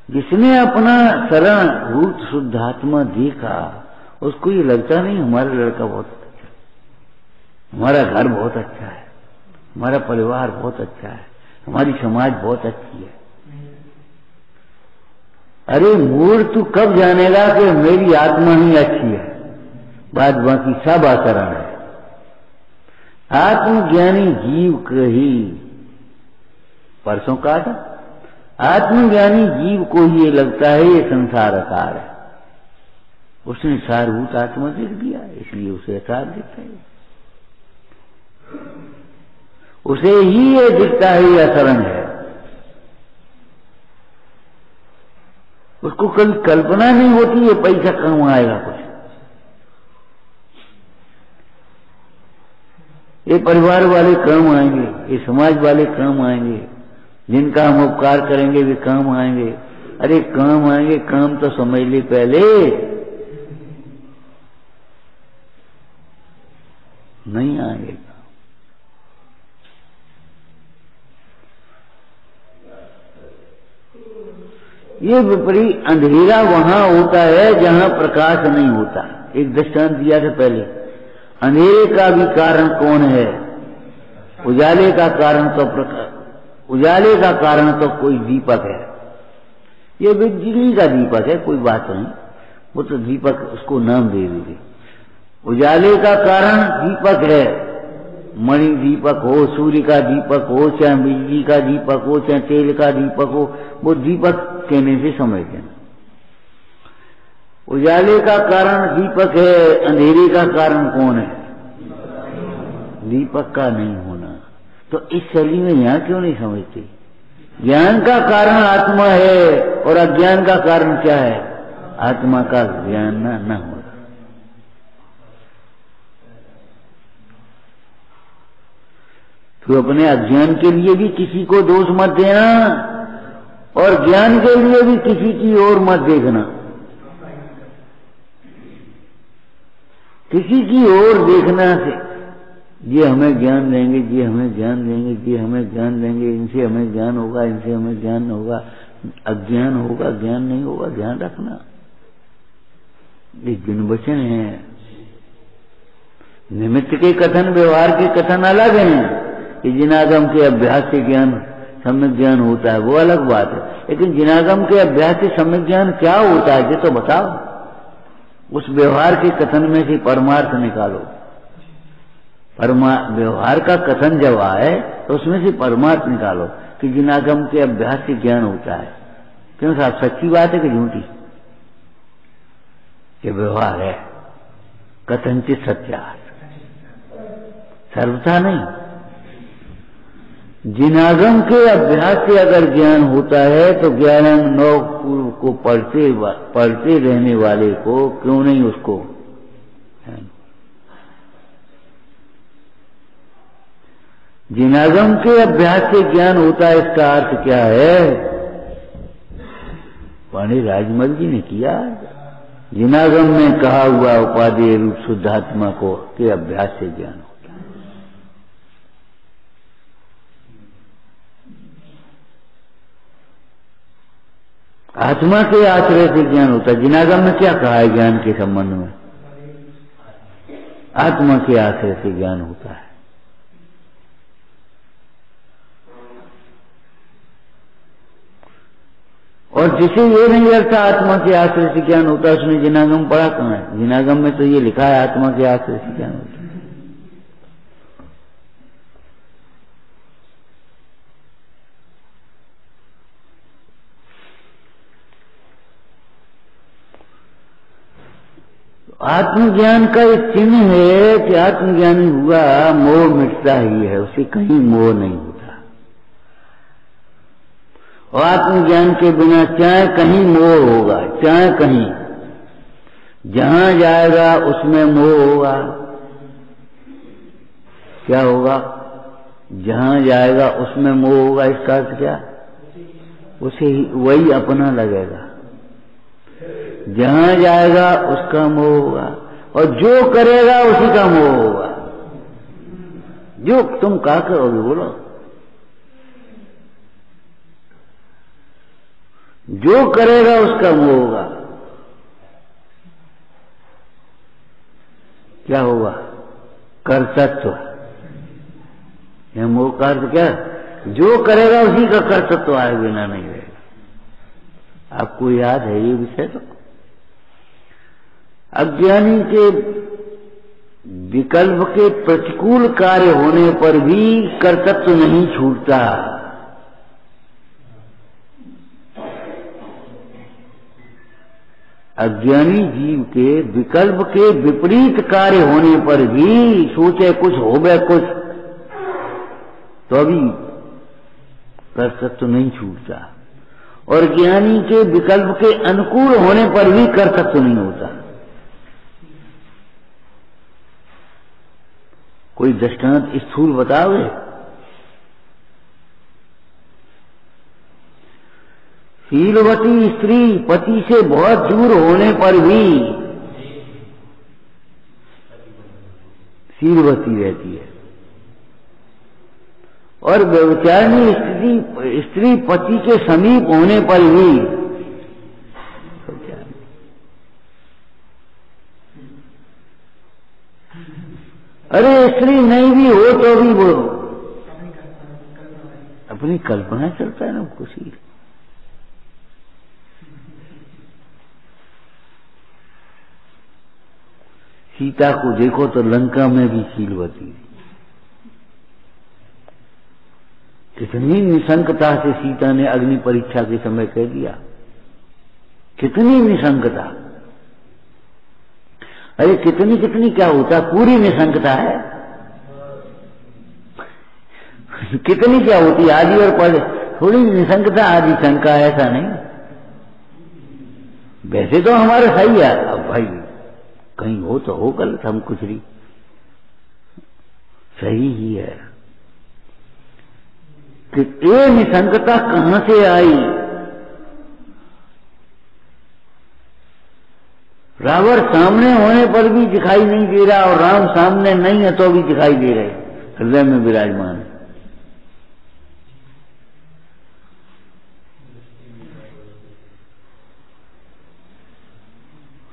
जिसने अपना शरण रूप शुद्धात्मा देखा, उसको ये लगता नहीं हमारा लड़का बहुत अच्छा है, हमारा घर बहुत अच्छा है, हमारा परिवार बहुत अच्छा है, हमारी समाज बहुत अच्छी है। अरे मूर्ख, तू कब जानेगा कि मेरी आत्मा ही अच्छी है, बाद बाकी सब आचरण है। आत्मज्ञानी जीव कही परसों का था, आत्मज्ञानी जीव को ये लगता है ये संसार आकार है, उसने सारभूत आत्मा देख दिया, इसलिए उसे आकार दिखता है, उसे ही ये दिखता है ये अशरण है। उसको कभी कल्पना नहीं होती ये पैसा कहाँ आएगा, कुछ ये परिवार वाले काम आएंगे, ये समाज वाले काम आएंगे, जिनका हम उपकार करेंगे वे काम आएंगे। अरे काम आएंगे, काम तो समझ ले पहले, नहीं आएंगे। ये विपरीत अंधेरा वहां होता है जहां प्रकाश नहीं होता। एक दृष्टांत दिया था पहले, अंधेरे का भी कारण कौन है, उजाले का कारण तो उजाले का कारण तो कोई दीपक है, ये बिजली का दीपक है, कोई बात नहीं, वो तो दीपक उसको नाम दे दीजिए। उजाले का कारण दीपक है, मणि दीपक हो, सूर्य का दीपक हो, चाहे बिजली का दीपक हो, चाहे तेल का दीपक हो, वो दीपक कहने से समझते हैं। उजाले का कारण दीपक है, अंधेरे का कारण कौन है, दीपक का नहीं होना। तो इस शैली में यहां क्यों नहीं समझते, ज्ञान का कारण आत्मा है और अज्ञान का कारण क्या है, आत्मा का ज्ञान न होना। तो अपने अज्ञान के लिए भी किसी को दोष मत देना और ज्ञान के लिए भी किसी की ओर मत देखना। किसी की ओर देखना से ये हमें ज्ञान देंगे, ये हमें ज्ञान देंगे, ये हमें ज्ञान देंगे, इनसे हमें ज्ञान होगा, इनसे हमें ज्ञान होगा, अज्ञान होगा, ज्ञान नहीं होगा, ध्यान रखना। ये जिन वचन है, निमित्त के कथन व्यवहार के कथन अलग हैं। कि जिनागम के अभ्यास से ज्ञान सम्यक ज्ञान होता है वो अलग बात है, लेकिन जिनागम के अभ्यास से सम्यक ज्ञान क्या होता है ये तो बताओ। उस व्यवहार के कथन में से परमार्थ निकालो। व्यवहार का कथन जब आए तो उसमें से परमार्थ निकालो कि जिनागम के अभ्यास से ज्ञान होता है। क्यों साहब, सच्ची बात है कि झूठी? ये व्यवहार है, कथनचित सत्यार्थ, सर्वथा नहीं। जिनागम के अभ्यास से अगर ज्ञान होता है तो ज्ञान नौ पूर्व को पढ़ते रहने वाले को क्यों नहीं उसको जिनागम के अभ्यास से ज्ञान होता है। इसका अर्थ क्या है, पाणी राजमल जी ने किया, जिनागम में कहा हुआ उपादेय रूप शुद्धात्मा को के अभ्यास से ज्ञान होता है। आत्मा के आश्रय से ज्ञान होता है। जिनागम में क्या कहा है ज्ञान के संबंध में, आत्मा के आश्रय से ज्ञान होता है। और जिसे ये नहीं लगता आत्मा के आश्रय से ज्ञान होता है, उसने जिनागम पढ़ा कहाँ है? जिनागम में तो ये लिखा है आत्मा के आश्रय से ज्ञान होता है। आत्मज्ञान का एक चिन्ह है कि आत्मज्ञानी हुआ मोह मिटता ही है, उसे कहीं मोह नहीं होता। और आत्मज्ञान के बिना चाहे कहीं मोह होगा, चाहे कहीं जहां जाएगा उसमें मोह होगा। क्या होगा? जहां जाएगा उसमें मोह होगा। इसका अर्थ क्या? उसे ही वही अपना लगेगा। जहां जाएगा उसका मोह होगा और जो करेगा उसी का मोह होगा। जो तुम क्या करोगे बोलो? जो करेगा उसका मोह होगा। क्या होगा? कर्तृत्व। यह मोह का अर्थ क्या? जो करेगा उसी का कर्तृत्व आए बिना नहीं रहेगा। आपको याद है ये विषय? तो अज्ञानी के विकल्प के प्रतिकूल कार्य होने पर भी कर्तृत्व नहीं छूटता। अज्ञानी जीव के विकल्प के विपरीत कार्य होने पर भी, सोचे कुछ होवे कुछ, तो अभी कर्तृत्व नहीं छूटता। और ज्ञानी के विकल्प के अनुकूल होने पर भी कर्तृत्व नहीं होता। कोई दृष्टांत स्थूल बताओगे? शीलवती स्त्री पति से बहुत दूर होने पर भी शीलवती रहती है, और व्यभिचारिणी स्त्री पति के समीप होने पर भी अरे स्त्री नहीं भी हो तो भी वो अपनी कल्पना चलता है ना कुछ ही। सीता को देखो तो लंका में भी शीलवती, कितनी निशंकता से सीता ने अग्नि परीक्षा के समय कह दिया। कितनी निशंकता! अरे कितनी कितनी क्या होता, पूरी निशंकता है। कितनी क्या होती, आदि और पद, थोड़ी निशंकता आदि शंका, ऐसा नहीं। वैसे तो हमारा सही है। अब भाई कहीं हो तो हो गलत, हम कुछ नहीं, सही ही है। कि ये निशंकता कहां से आई? रावण सामने होने पर भी दिखाई नहीं दे रहा और राम सामने नहीं है तो भी दिखाई दे रहे, हृदय में विराजमान है।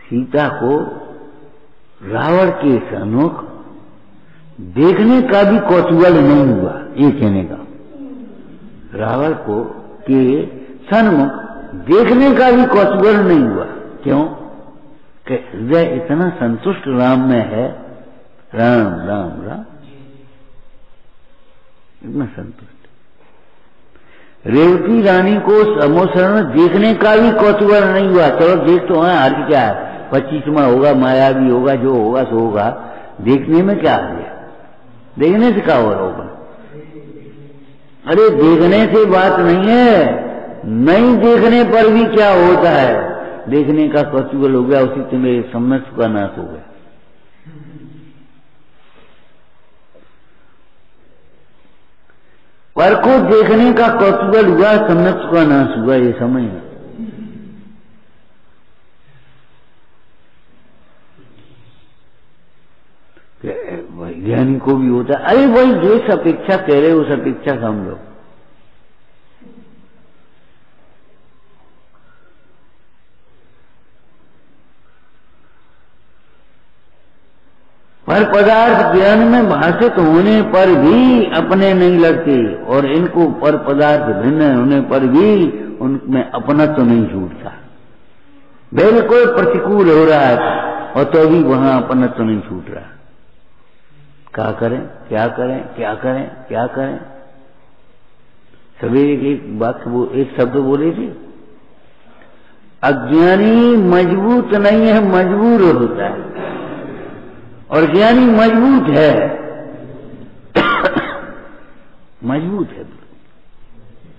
सीता को रावण के सन्मुख देखने का भी कौतूहल नहीं हुआ, ये कहने का। रावण को के सन्मुख देखने का भी कौतूहल नहीं हुआ। क्यों? कि हृदय इतना संतुष्ट राम में है, राम राम राम, इतना संतुष्ट। रेवती रानी को समोसरण देखने का भी कौतूहल नहीं हुआ। चलो देख तो है, हर क्या है, 25वां होगा, माया भी होगा, जो होगा सो होगा, देखने में क्या है? देखने से क्या हो रहा होगा? अरे देखने से बात नहीं है, नहीं देखने पर भी क्या होता है, देखने का कौतूहल हो गया, उसी से मेरे सम्मत का नाश हो गया। पर को देखने का कौतूहल हुआ, सम्मत का नाश हुआ, ये समय है। वैज्ञानिक को भी होता है। अरे वही जिस अपेक्षा कह रहे उस अपेक्षा हम लोग पर पदार्थ ज्ञान में भाषित होने पर भी अपने नहीं लगते, और इनको पर पदार्थ भिन्न होने पर भी उनमें अपना तो नहीं छूटता। बिल्कुल प्रतिकूल हो रहा है और तो भी वहां अपना तो नहीं छूट रहा। क्या करें, क्या करें, क्या करें, क्या करें? सवेरे एक वाक्य, एक शब्द बोले थे, अज्ञानी मजबूत नहीं है, मजबूर होता है, और ज्ञानी मजबूत है। मजबूत है,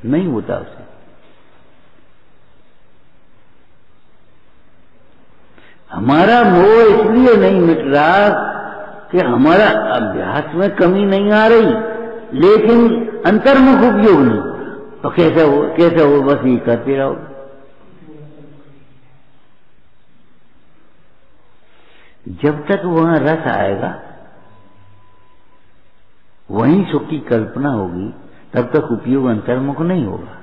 नहीं होता उसे। हमारा मोह इसलिए नहीं मिट रहा कि हमारा अभ्यास में कमी नहीं आ रही, लेकिन अंतर्मुख उपयोग नहीं हो रहा, तो कैसे हो बस ये करते रहो। जब तक वहां रस आएगा, वहीं सुख की कल्पना होगी, तब तक उपयोग अंतर्मुख नहीं होगा।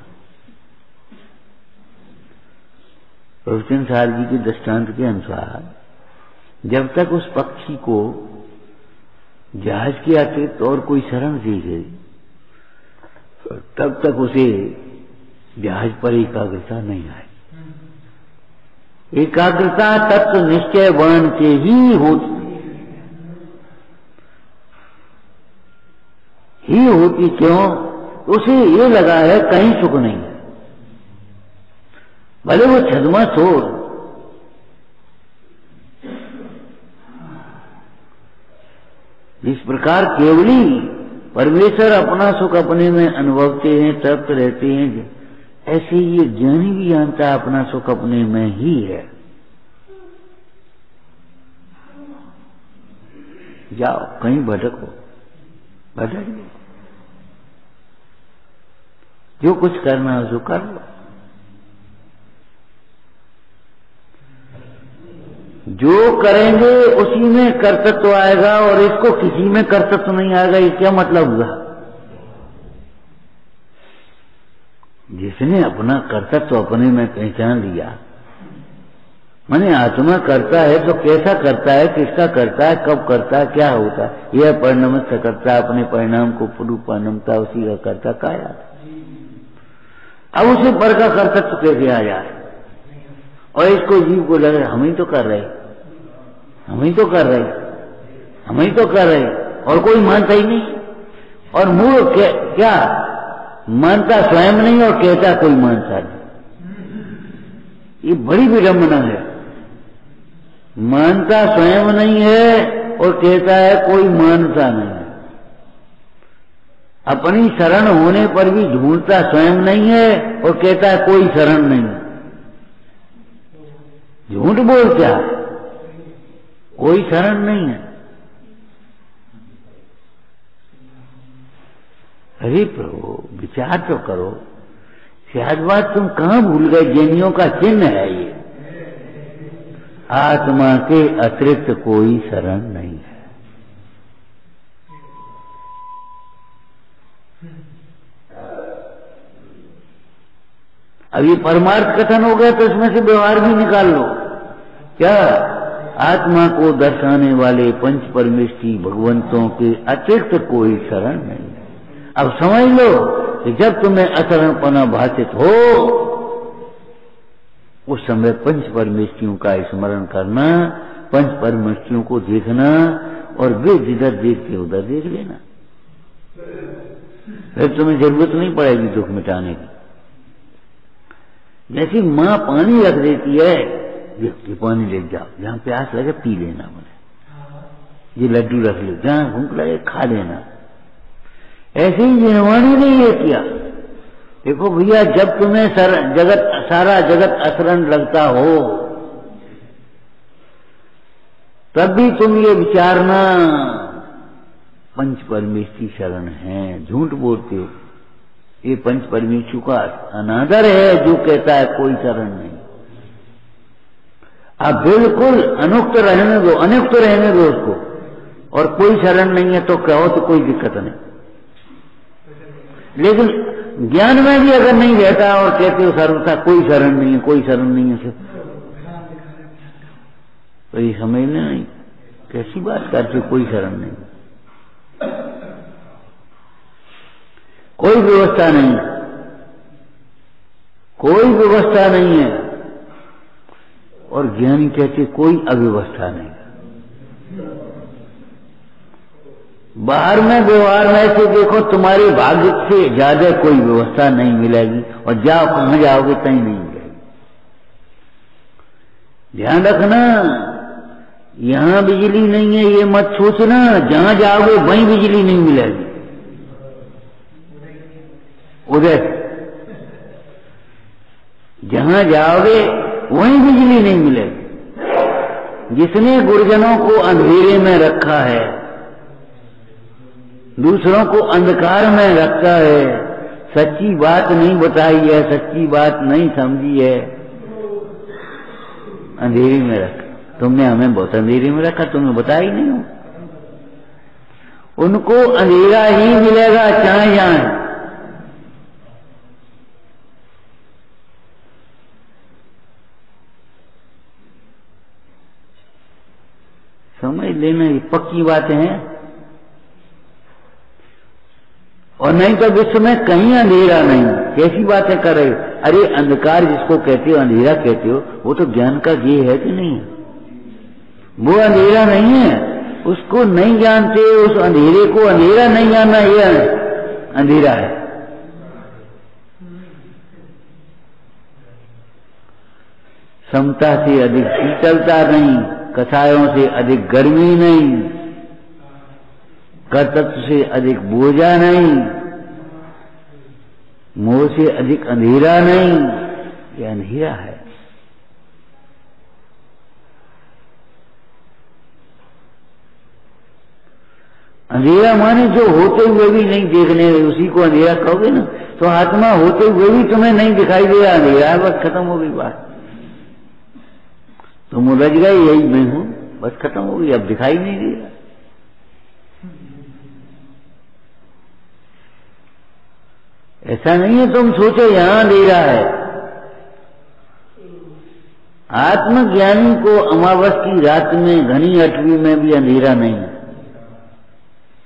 प्रवचन सार जी के दृष्टांत के अनुसार जब तक उस पक्षी को जहाज के अतिरिक्त और कोई शरण दिखे, तब तक उसे जहाज पर एकाग्रता नहीं आई। एकाग्रता तत्व निश्चय वर्ण के ही होती क्यों? उसे ये लगा है कहीं सुख नहीं है, भले वो छद्मा छोड़। इस प्रकार केवली परमेश्वर अपना सुख अपने में अनुभवते हैं, तृप्त रहते हैं, ऐसे ये ज्ञानी भी जानता है अपना सुख अपने में ही है। जाओ कहीं भटको, भटक लो, जो कुछ करना हो जो कर लो। जो करेंगे उसी में कर्तृत्व आएगा, और इसको किसी में कर्तृत्व नहीं आएगा, ये क्या मतलब हुआ? जिसने अपना कर्तृत्व अपने में पहचान लिया, माने आत्मा करता है तो कैसा करता है, किसका करता है, कब करता है, क्या होता है, यह परिणाम से करता है, अपने परिणाम को पूर्वपरिणामता उसी का करता काया। अब उसे पर का कर्तृत्व कैसे आ जाए, और इसको जीव को लगे हम ही तो कर रहे, हम ही तो कर रहे, हम ही तो कर रहे, और कोई मानता ही नहीं। और मूर्ख क्या मानता स्वयं नहीं और कहता कोई मानता नहीं। ये बड़ी विडंबना है। मानता स्वयं नहीं है और कहता है कोई मानता नहीं है। अपनी शरण होने पर भी ढूंढता स्वयं नहीं है और कहता है कोई शरण नहीं। झूठ बोल क्या, कोई शरण नहीं है। अरे प्रभु विचार तो करो, शायद बात तुम कहां भूल गए, जैनियों का चिन्ह है ये, आत्मा के अतिरिक्त कोई शरण नहीं है। अब ये परमार्थ कथन हो गया तो इसमें से व्यवहार भी निकाल लो। क्या आत्मा को दर्शाने वाले पंच परमेष्ठी भगवंतों के अतिरिक्त कोई शरण नहीं है। अब समझ लो कि जब तुम्हें अशरणपना भाषित हो, उस समय पंच परमेष्ठियों का स्मरण करना, पंच परमेष्ठियों को देखना, और वे जिधर देखते उधर देख लेना। फिर तुम्हें जरूरत नहीं पड़ेगी दुख मिटाने की। जैसी माँ पानी रख देती है, ये पानी ले जाओ, जहां प्यास लगे पी लेना, बोले ये लड्डू रख लो, जहां भूख लगे खा लेना। ऐसे ही जिनवाणी ने ये किया। देखो भैया, जब तुम्हें सारा जगत अशरण लगता हो, तब भी तुम ये विचारना पंच परमेष्ठी शरण है। झूठ बोलते हो, ये पंच परमेष्ठी का अनादर है जो कहता है कोई शरण नहीं। आप बिल्कुल अनुक्त रहने दो, अनुक्त रहने दो उसको, और कोई शरण नहीं है तो कहो तो कोई दिक्कत नहीं। लेकिन ज्ञान में भी अगर नहीं रहता और कहते हो सर्वथा कोई शरण नहीं है, कोई शरण नहीं है, तो ये समझने नहीं, कैसी बात करते, कोई शरण नहीं, कोई व्यवस्था नहीं, कोई व्यवस्था नहीं है। और ज्ञानी कहते कोई अव्यवस्था नहीं। बाहर में व्यवहार में से देखो, तुम्हारे भाग्य से ज्यादा कोई व्यवस्था नहीं मिलेगी, और जाओ कहां जाओगे कहीं नहीं मिलेगी। ध्यान रखना, यहां बिजली नहीं है ये मत सोचना, जहां जाओगे वहीं बिजली नहीं मिलेगी। उधर जहां जाओगे वहीं बिजली नहीं मिलेगी। जिसने गुरुजनों को अंधेरे में रखा है, दूसरों को अंधकार में रखा है, सच्ची बात नहीं बताई है, सच्ची बात नहीं समझी है, अंधेरे में रखा। तुमने हमें बहुत अंधेरे में रखा, तुम्हें बताया ही नहीं हो। उनको अंधेरा ही मिलेगा चाहे जाए। समझ लेना, ये पक्की बातें हैं। और नहीं तो विश्व में कहीं अंधेरा नहीं। कैसी बातें कर रहे हो? अरे अंधकार जिसको कहते हो, अंधेरा कहते हो, वो तो ज्ञान का ये है कि नहीं? वो अंधेरा नहीं है, उसको नहीं जानते। उस अंधेरे को अंधेरा नहीं जानना, ये अंधेरा है। समता से अधिक शीतलता नहीं, कसायों से अधिक गर्मी नहीं, कर्तव्य से अधिक बोझा नहीं, मोह से अधिक अंधेरा नहीं। ये अंधेरा है। अंधेरा माने जो होते हुए भी नहीं देखने, उसी को अंधेरा कहोगे ना। तो आत्मा होते हुए भी तुम्हें नहीं दिखाई दे रहा, अंधेरा है, बस खत्म हो गई बात। तुम उलझ गए, यही मैं हूं, बस खत्म हो गई, अब दिखाई नहीं दे रहा। ऐसा नहीं है तुम सोचो यहां अंधेरा है। आत्मज्ञानी को अमावस की रात में घनी अटवी में भी अंधेरा नहीं,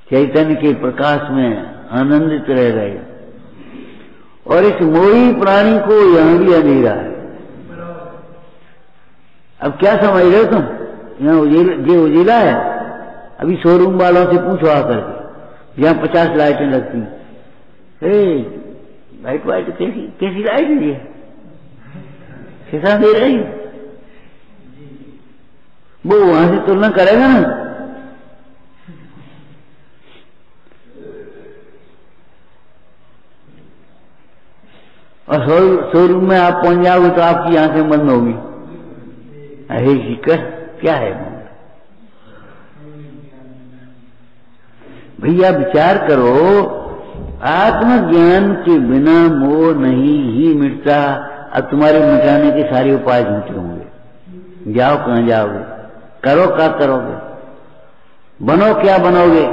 चैतन्य के प्रकाश में आनंदित रह गए। और इस मोही प्राणी को यहां भी अंधेरा है। अब क्या समझ रहे हो तुम? यहाँ ये उजीला है। अभी शोरूम वालों से पूछो आकर के, यहाँ 50 लाइटें लगती हैं। लाइट वाइट कैसी लाइट है ये? कैसा दे रही? वो वहां से तुलना करेगा ना। और शोरूम में आप पहुंच जाओगे तो आपकी आंखें बंद होगी। अरे शिकर क्या है भैया? विचार करो, आत्मज्ञान के बिना मोह नहीं ही मिटता। अब तुम्हारे मिटाने के सारे उपाय झूठे होंगे। जाओ कहां जाओगे? करो क्या करोगे? बनो क्या बनोगे?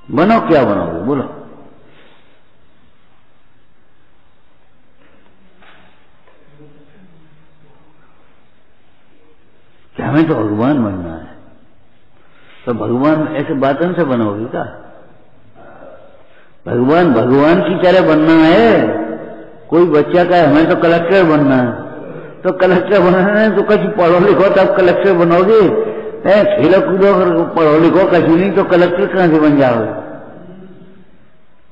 बनो क्या बनोगे? बोलो। क्या हमें तो भगवान बनना है। तो भगवान ऐसे बातों से बनोगे क्या? भगवान की तरह बनना है। कोई बच्चा का हमें तो कलेक्टर बनना है, तो कलेक्टर बनना है तो कहीं पढ़ो लिखो तब कलेक्टर बनोगे। खेलो कूदो, पढ़ो लिखो कहीं नहीं तो कलेक्टर कहां से बन जाओगे?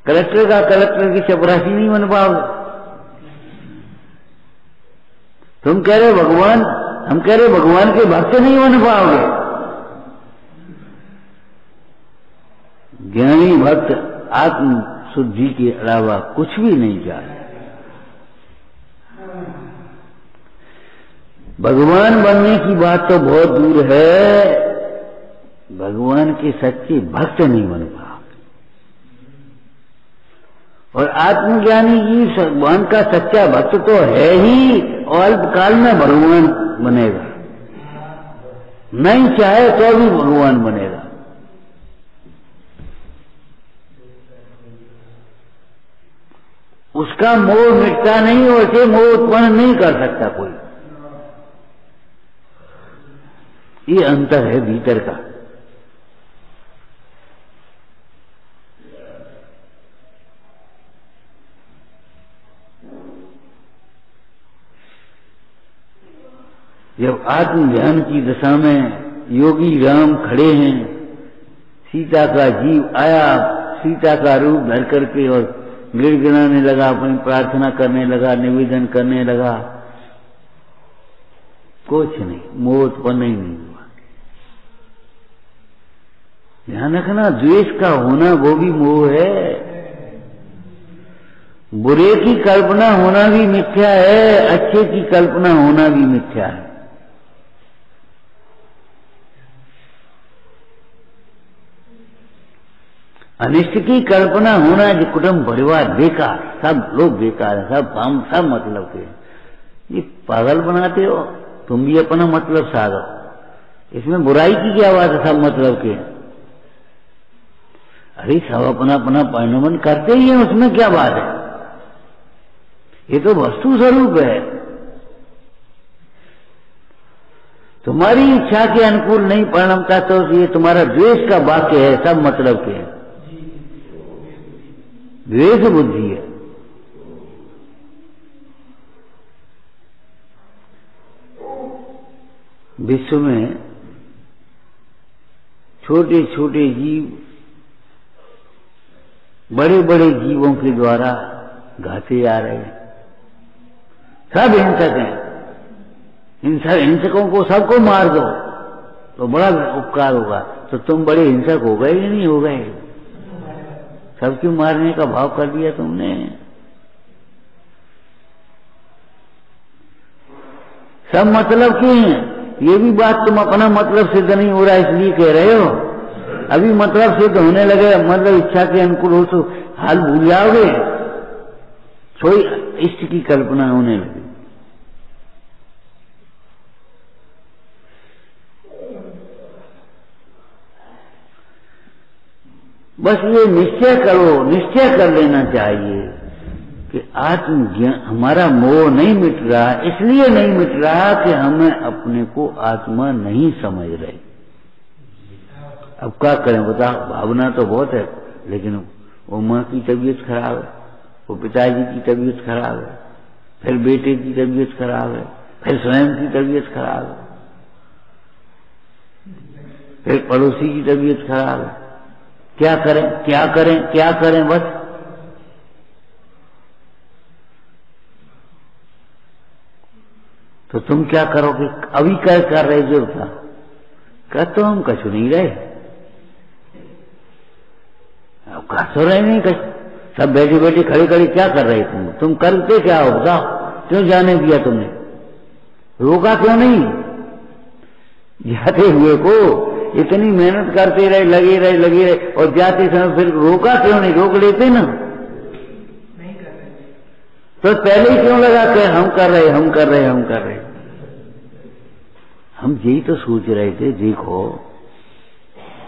कलेक्टर की चपरासी नहीं बन पाओगे। तुम कह रहे भगवान, हम कह रहे भगवान के भक्त नहीं बन पाओगे। ज्ञानी भक्त आत्म शुद्धि के अलावा कुछ भी नहीं चाहते। भगवान बनने की बात तो बहुत दूर है, भगवान के सच्चे भक्त नहीं बन पाओगे। और आत्मज्ञानी ही भगवान का सच्चा भक्त तो है ही, और अल्पकाल में भगवान बनेगा। नहीं चाहे तो भी भगवान बनेगा। उसका मोह मिटता नहीं, वैसे मोह उत्पन्न नहीं कर सकता कोई। ये अंतर है भीतर का। जब आत्मज्ञान की दशा में योगी राम खड़े हैं, सीता का जीव आया, सीता का रूप धर करके और गिड़गिड़ाने लगा, अपनी प्रार्थना करने लगा, निवेदन करने लगा। कुछ नहीं, मोह उत्पन्न ही नहीं हुआ। ध्यान रखना, द्वेष का होना वो भी मोह है। बुरे की कल्पना होना भी मिथ्या है, अच्छे की कल्पना होना भी मिथ्या है। अनिष्ट की कल्पना होना, जो कुटुंब परिवार बेकार, सब लोग बेकार है, सब हम सब मतलब के, ये पागल बनाते हो। तुम भी अपना मतलब साधो, इसमें बुराई की क्या बात है, सब मतलब के। अरे सब अपना अपना परिणमन करते ही है, उसमें क्या बात है, ये तो वस्तु स्वरूप है। तुम्हारी इच्छा के अनुकूल नहीं परिणमता तो ये तुम्हारा द्वेष का वाक्य है, सब मतलब के, द्वेष बुद्धि है। विश्व में छोटे छोटे जीव बड़े बड़े जीवों के द्वारा घाते जा रहे हैं, सब हिंसक हैं। हिंसकों को सबको मार दो तो बड़ा उपकार होगा। तो तुम बड़े हिंसक हो गए या नहीं हो गए? सबके मारने का भाव कर दिया तुमने। सब मतलब के हैं, ये भी बात तुम अपना मतलब सिद्ध नहीं हो रहा इसलिए कह रहे हो। अभी मतलब सिद्ध होने लगे, मतलब इच्छा के अनुकूल हो तो हाल भूल जाओगे, थोड़ी इष्ट की कल्पना होने लगी। बस ये निश्चय करो, निश्चय कर लेना चाहिए कि आत्मज्ञान, हमारा मोह नहीं मिट रहा, इसलिए नहीं मिट रहा कि हमें अपने को आत्मा नहीं समझ रहे। अब क्या करें बताओ, भावना तो बहुत है, लेकिन वो माँ की तबीयत खराब है, वो पिताजी की तबीयत खराब है, फिर बेटे की तबीयत खराब है, फिर स्वयं की तबीयत खराब है, फिर पड़ोसी की तबीयत खराब है। क्या करें क्या करें क्या करें? बस तो तुम क्या करोगे? अभी क्या कर रहे जो था, क्या तो हम कछु नहीं रहे, अब कर तो रहे नहीं कछ, सब बैठे बैठे खड़े खड़े क्या कर रहे तुम करते क्या हो बताओ? क्यों जाने दिया तुमने? रोका क्यों नहीं? जाते हुए को इतनी मेहनत करते रहे, लगे रहे, और जाते समय फिर रोका क्यों नहीं? रोक लेते ना, नहीं कर रहे तो पहले ही क्यों लगा कि हम कर रहे। हम यही तो सोच रहे थे, देखो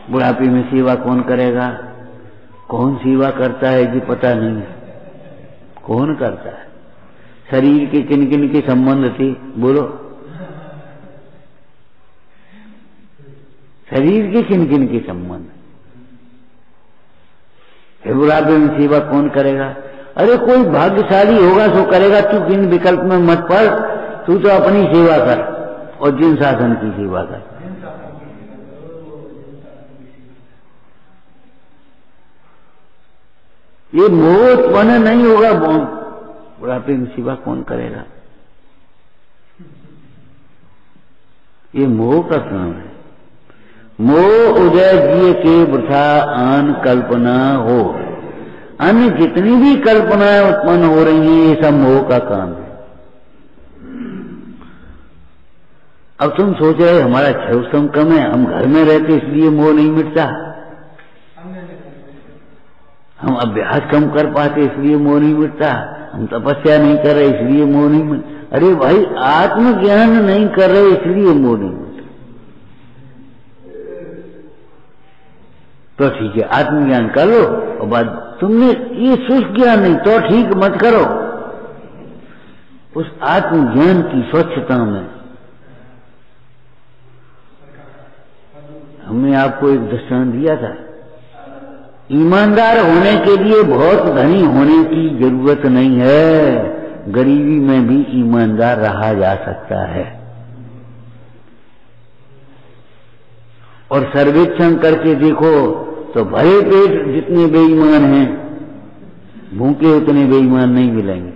बुढ़ापे में सेवा कौन करेगा, कौन सेवा करता है कि पता नहीं है, कौन करता है। शरीर के किन किन के संबंध थे बोलो, शरीर के किन किन के संबंध, फिर बुढ़ापे में सेवा कौन करेगा? अरे कोई भाग्यशाली होगा सो करेगा, तू किन विकल्प में मत पड़, तू तो अपनी सेवा कर और जिन शासन की सेवा कर। ये मोह उत्पन्न नहीं होगा, बुढ़ापे में सेवा कौन करेगा? ये मोह का काम है। मोह उदय जिय के वृथा आन कल्पना हो। अन्य जितनी भी कल्पनाएं उत्पन्न हो रही हैं, ये सब मोह का काम है। अब तुम सोच रहे हमारा क्षमता कम है, हम घर में रहते इसलिए मोह नहीं मिटता, हम अभ्यास कम कर पाते इसलिए मोह नहीं मिटता, हम तपस्या नहीं कर रहे इसलिए मोह नहीं मिटता। अरे भाई आत्मज्ञान नहीं कर रहे इसलिए मोह नहीं मिटता। तो ठीक है आत्मज्ञान कर लो, और बाद तुमने ये शुष्क ज्ञान नहीं तो ठीक मत करो। उस आत्मज्ञान की स्वच्छता में हमने आपको एक दृष्टांत दिया था, ईमानदार होने के लिए बहुत धनी होने की जरूरत नहीं है, गरीबी में भी ईमानदार रहा जा सकता है। और सर्वेक्षण करके देखो तो भरे पेट जितने बेईमान हैं, भूखे उतने बेईमान नहीं मिलेंगे।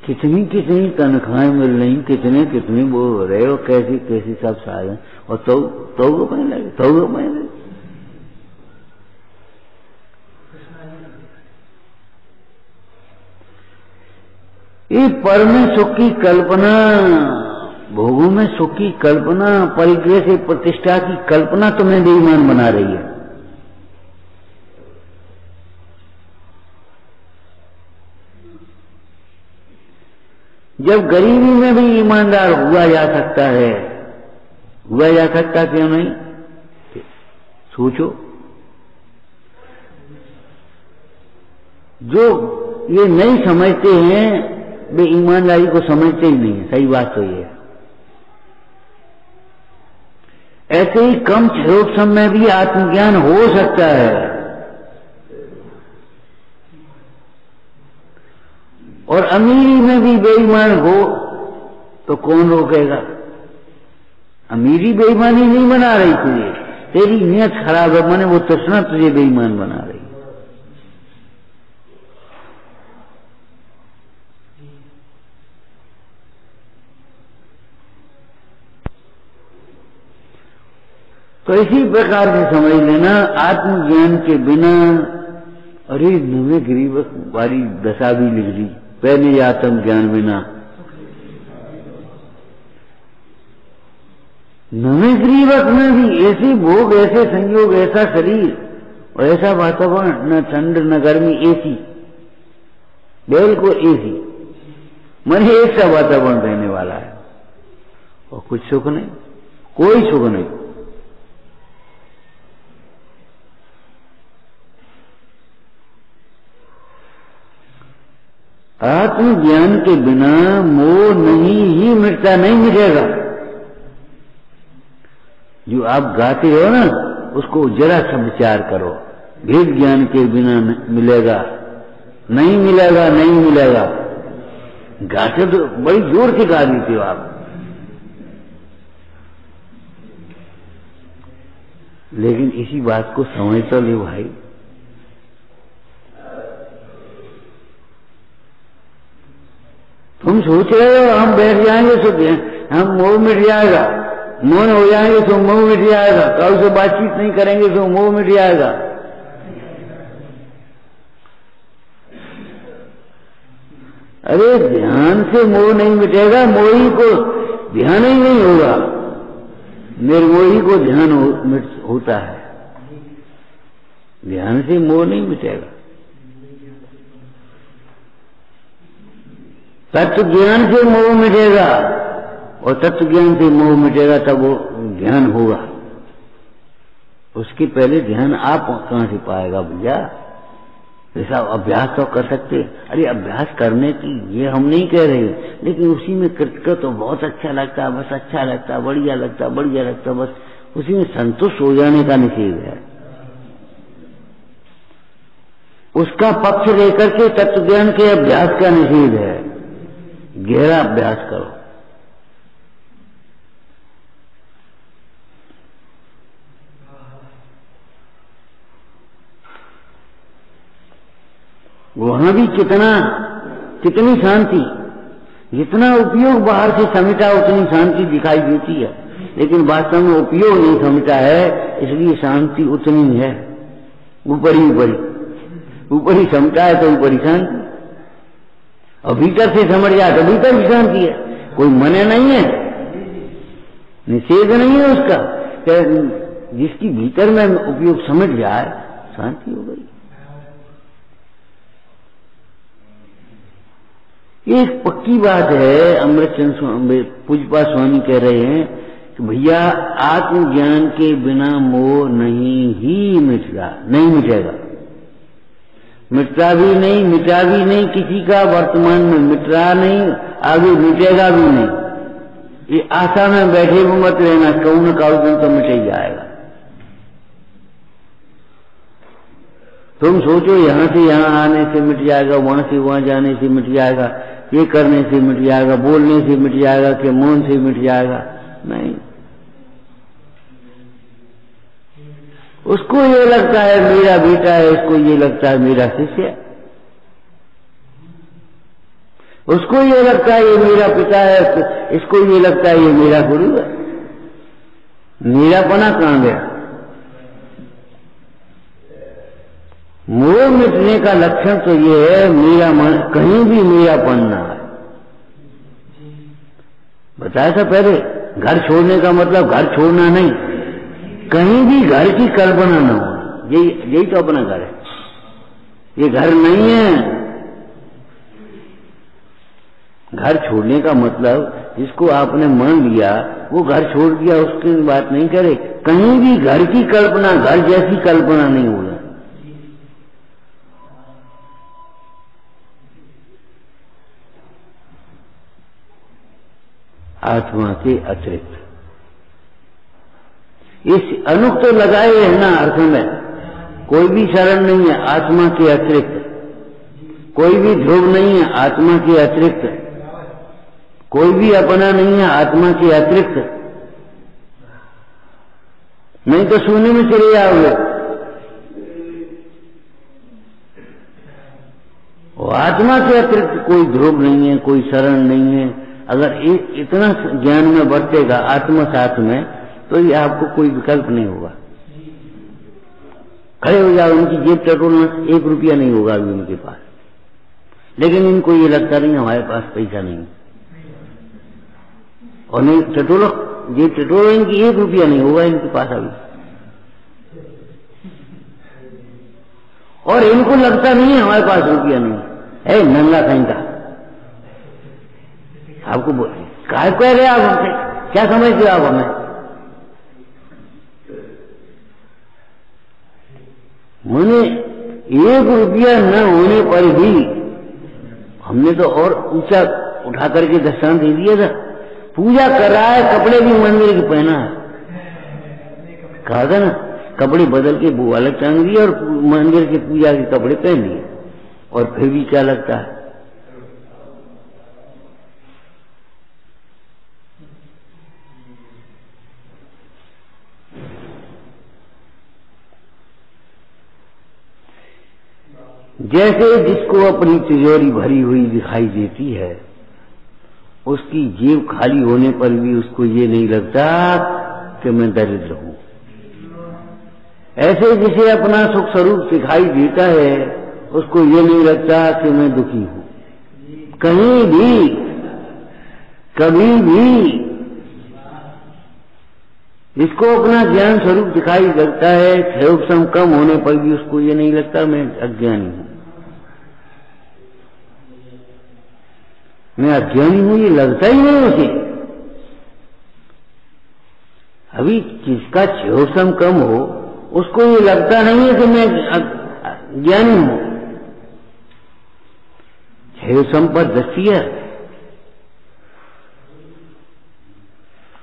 कितनी कितनी तनख्वाहें मिल रही, कितने कितने वो हो रहे हो, कैसी कैसी सब साधन, और तो रुपए लगे। ये पर में सुख की कल्पना, भोगों में सुख की कल्पना, परिग्रह से प्रतिष्ठा की कल्पना तुम्हें बेईमान बना रही है। जब गरीबी में भी ईमानदार हुआ जा सकता है, हुआ जा सकता क्यों नहीं? सोचो, जो ये नहीं समझते हैं वे ईमानदारी को समझते ही नहीं है। सही बात तो ये है। ऐसे ही कम छोट समय में भी आत्मज्ञान हो सकता है, और अमीरी में भी बेईमान हो तो कौन रोकेगा? अमीरी बेईमानी नहीं बना रही तुझे, तेरी नियत खराब है, माने वो तृष्णा तुझे बेईमान बना रही। तो इसी प्रकार से समझ लेना, आत्मज्ञान के बिना, अरे नवे गरीबक वाली दशा भी लिख दी, पहले आत्मज्ञान बिना। नवे गरीबक में भी ऐसी भोग, ऐसे संयोग, ऐसा शरीर और ऐसा वातावरण, न ठंड न गर्मी, एसी, बिल्कुल एसी, माने ऐसा वातावरण रहने वाला है, और कुछ सुख नहीं, कोई सुख नहीं। आत्मज्ञान के बिना मोह नहीं ही मिटता, नहीं मिटेगा। जो आप गाते हो ना, उसको जरा सा विचार करो, भेद ज्ञान के बिना मिलेगा, नहीं मिलेगा, नहीं मिलेगा। गाते तो बड़ी जोर से गा देते हो आप, लेकिन इसी बात को समझ तो ले भाई। तुम सोच रहे हो हम बैठ जाएंगे तो हम मोह मिट जाएगा, मौन हो जाएंगे तो मोह मिट जाएगा, कल से बातचीत नहीं करेंगे तो मोह मिट जाएगा। अरे ध्यान से मोह नहीं मिटेगा, मोही को ध्यान ही नहीं होगा, निर्मोही को ध्यान होता है, ध्यान से मोह नहीं मिटेगा। तत्व ज्ञान से मोह मिटेगा, और तत्व ज्ञान से मोह मिटेगा तब वो ध्यान होगा। उसके पहले ध्यान आप कहां से पाएगा भैया? ऐसा अभ्यास तो कर सकते। अरे अभ्यास करने की ये हम नहीं कह रहे, लेकिन उसी में कृतकृत तो बहुत अच्छा लगता है, बस अच्छा लगता है, बढ़िया लगता है, बढ़िया लगता है, बस उसी में संतुष्ट हो जाने का निषेध है। उसका पक्ष लेकर के तत्व ज्ञान के अभ्यास का निषेध है। गहरा अभ्यास करो। वहां भी कितनी शांति, जितना उपयोग बाहर से समेटा उतनी शांति दिखाई देती है, लेकिन वास्तव में उपयोग नहीं समेटा है, इसलिए शांति उतनी है। ऊपरी समेटा है तो ऊपरी शांति, और भीतर से समझ जाए तो भीतर भी शांति है। कोई मने नहीं है, निषेध नहीं है उसका, जिसकी भीतर में उपयोग समझ जाए शांति हो गई। ये एक पक्की बात है। अमृतचंद पूज्यपाद स्वामी कह रहे हैं कि भैया आत्मज्ञान के बिना मोह नहीं ही मिटेगा, मिटता भी नहीं, मिटा भी नहीं किसी का, वर्तमान में मिट रहा नहीं, आगे मिटेगा भी नहीं। ये आशा में बैठे हुए मत रहना, कहूं न कहूं दिन तो मिट ही जाएगा। तुम सोचो यहां से यहां आने से मिट जाएगा, वहां से वहां जाने से मिट जाएगा, ये करने से मिट जाएगा, बोलने से मिट जाएगा, कि मौन से मिट जाएगा, नहीं। उसको ये लगता है मेरा बेटा है, इसको ये लगता है मेरा शिष्य है, उसको ये लगता है ये मेरा पिता है, इसको ये लगता है ये मेरा गुरु है। मेरापना कहां गया? मोह मिटने का लक्षण तो ये है, मेरा मन कहीं भी मेरापन ना है। बताया था पहले, घर छोड़ने का मतलब घर छोड़ना नहीं, कहीं भी घर की कल्पना न हो। यही तो अपना घर है, ये घर नहीं है। घर छोड़ने का मतलब जिसको आपने मान लिया वो घर छोड़ दिया, उसकी बात नहीं करे। कहीं भी घर की कल्पना, घर जैसी कल्पना नहीं होगा। आत्मा के अतिरिक्त इस अनुक तो लगाए है ना अर्थ में, कोई भी शरण नहीं है आत्मा के अतिरिक्त, कोई भी ध्रुव नहीं है आत्मा के अतिरिक्त, कोई भी अपना नहीं है आत्मा के अतिरिक्त। नहीं तो शून्य में चले जाओगे। और आत्मा के अतिरिक्त कोई ध्रुव नहीं है, कोई शरण नहीं है। अगर इतना ज्ञान में बरतेगा आत्मा साथ में, तो ये आपको कोई विकल्प नहीं होगा। खड़े हो जाओ, उनकी जेब टटोलना, 1 रुपया नहीं होगा अभी उनके पास, लेकिन इनको ये लगता नहीं हमारे पास पैसा नहीं, और नहीं टटोलो, जेब टटोलो, इनकी 1 रुपया नहीं होगा इनके पास अभी। और इनको लगता नहीं है हमारे पास रुपया नहीं है, नंगा कहीं का। आपको काय कह रहे आप हमसे, क्या समझते हो आप हमें? मैंने 1 रुपया न होने पर भी हमने तो और ऊंचा उठा करके दृष्टांत दे दिया था। पूजा कर रहा है, कपड़े भी मंदिर के पहना है, कहा था ना, कपड़े बदल के वो अलग टांग दिए और मंदिर के पूजा के कपड़े पहन लिए, और फिर भी क्या लगता है? जैसे जिसको अपनी तिजोरी भरी हुई दिखाई देती है, उसकी जेब खाली होने पर भी उसको ये नहीं लगता कि मैं दरिद्र हूं। ऐसे जिसे अपना सुख स्वरूप दिखाई देता है, उसको ये नहीं लगता कि मैं दुखी हूं। कहीं भी, कभी भी जिसको अपना ज्ञान स्वरूप दिखाई लगता है, क्षयोपशम कम होने पर भी उसको ये नहीं लगता मैं अज्ञानी हूं, मैं अज्ञानी हूं, ये लगता ही नहीं उसे। अभी जिसका क्षयोपशम कम हो, उसको ये लगता नहीं है कि मैं ज्ञानी हूं। क्षयोपशम पर दृष्टि है।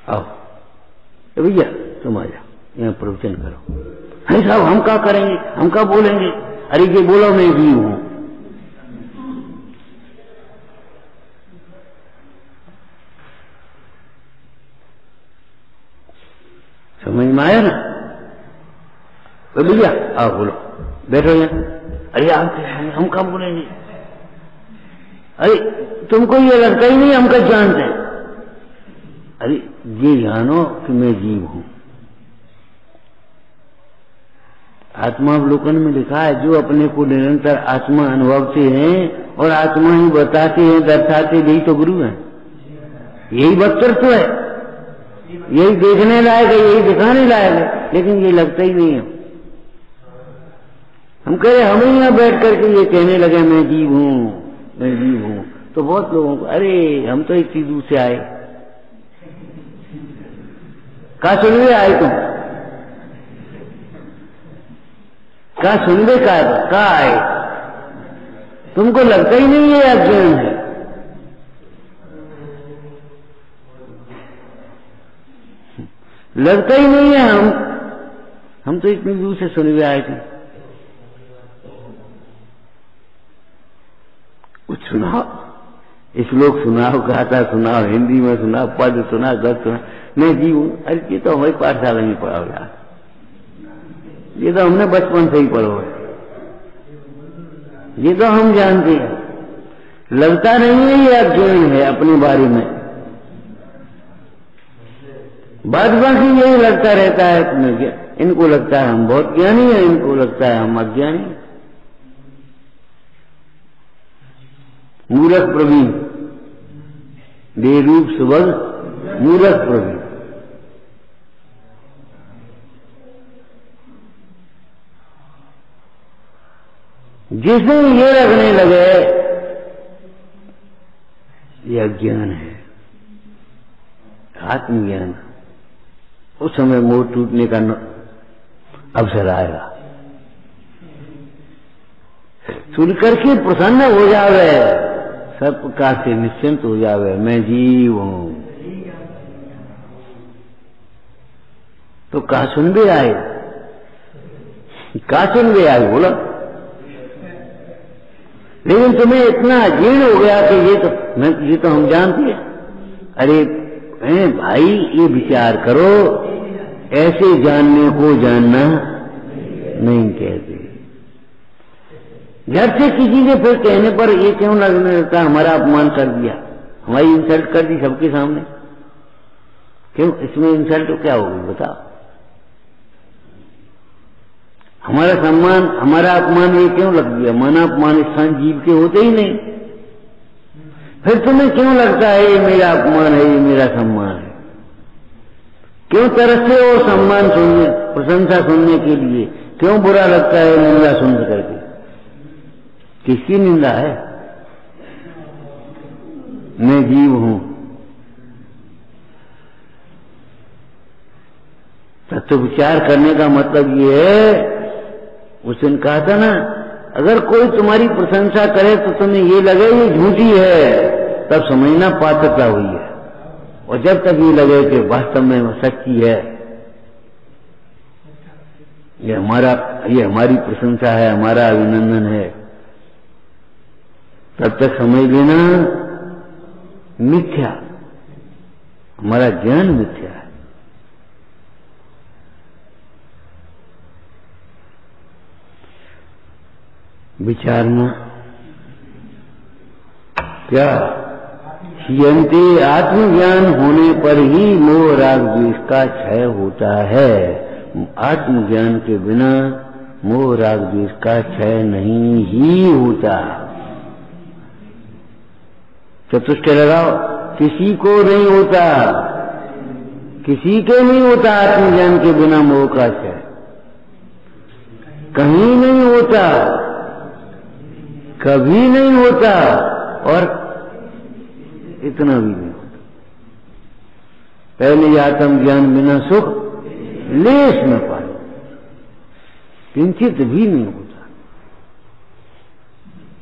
आओ भैया तुम आ जाओ, यहाँ प्रवचन करो। अरे साहब हम क्या करेंगे, हम क्या बोलेंगे? अरे ये बोलो मैं जीव हूं। समझ में आया ना? तो भैया आओ बोलो, बैठो यहाँ। अरे आप हम क्या बोलेंगे? अरे तुमको ये लगता ही नहीं हम क्या जानते हैं? अरे ये जानो कि मैं जीव हूं। आत्मावलोकन में लिखा है, जो अपने को निरंतर आत्मा अनुभवते हैं और आत्मा ही बताते हैं, दर्शाते, यही तो गुरु हैं, यही वक्तृत्व है, यही देखने लायक है, यही दिखाने लायक है। लेकिन ये लगता ही नहीं है। हम कह रहे हम ही यहाँ बैठ करके ये कहने लगे मैं जीव हूं, मैं जीव हूं, तो बहुत लोगों को अरे हम तो इतनी दूर से आए, कहा सुनवे आए तुम, कहा सुनवे कहा आए, तुमको लगता ही नहीं है अज्ञान है। लगता ही नहीं है हम तो इतनी दूर से सुनवे आए थे। कुछ सुनाओ, श्लोक सुनाओ, गाथा सुनाओ, हिंदी में सुनाओ, पद सुना, गद सुना, मैं जीव हूं। अरे ये तो हमारी पाठशाला में पढ़ा हुआ, ये तो हमने बचपन से ही पढ़ा हुआ, ये तो हम जानते हैं। लगता नहीं है ये अज्ञान है अपने बारे में, बात बाकी यही लगता रहता है तुम्हें। इनको लगता है हम बहुत ज्ञानी है, इनको लगता है हम अज्ञानी। मूर्ख प्रवीण, बेरूप सुबह मूर्ख प्रभु। जिस दिन ये लगने लगे ये अज्ञान है, आत्मज्ञान, उस समय मोह टूटने का अवसर आएगा। सुन करके प्रसन्न हो जावे, सब प्रकार से निश्चिंत हो जावे, मैं जीव हूं। तो कहा सुन भी आए, कहा सुन भी आए बोला। लेकिन तुम्हें इतना जीर्ण हो गया कि ये तो हम जानते हैं। अरे भाई ये विचार करो, ऐसे जानने को जानना नहीं कहते। घर से किसी ने फिर कहने पर ये क्यों लगने लगता हमारा अपमान कर दिया, हमारी इंसल्ट कर दी सबके सामने। क्यों, इसमें इंसल्ट तो क्या होगी बताओ? हमारा सम्मान, हमारा अपमान ये क्यों लग गया? माना अपमान स्थान जीव के होते ही नहीं, फिर तुम्हें क्यों लगता है ये मेरा अपमान है, ये मेरा सम्मान है? क्यों तरसते हो सम्मान सुनने, प्रशंसा सुनने के लिए? क्यों बुरा लगता है निंदा सुन करके? किसकी निंदा है? मैं जीव हूं। तत्व विचार करने का मतलब ये है, उस दिन कहा था ना, अगर कोई तुम्हारी प्रशंसा करे तो तुम्हें ये लगे ये झूठी है, तब समझना पात्रता हुई है। और जब तक ये लगे कि वास्तव में सच्ची है, ये हमारी प्रशंसा है, हमारा अभिनंदन है, तब तक समझ लेना मिथ्या, हमारा ज्ञान मिथ्या है। विचारना क्या यंते आत्मज्ञान होने पर ही मोह राग द्वेष का क्षय होता है। आत्मज्ञान के बिना मोह राग द्वेष का क्षय नहीं ही होता। चतुष्टय लगाओ, किसी को नहीं होता, किसी के नहीं होता आत्मज्ञान के बिना मोह का क्षय, कहीं नहीं होता, कभी नहीं होता, और इतना भी नहीं होता। पहले आत्मज्ञान बिना सुख लेश न पाए, किंचित भी नहीं होता।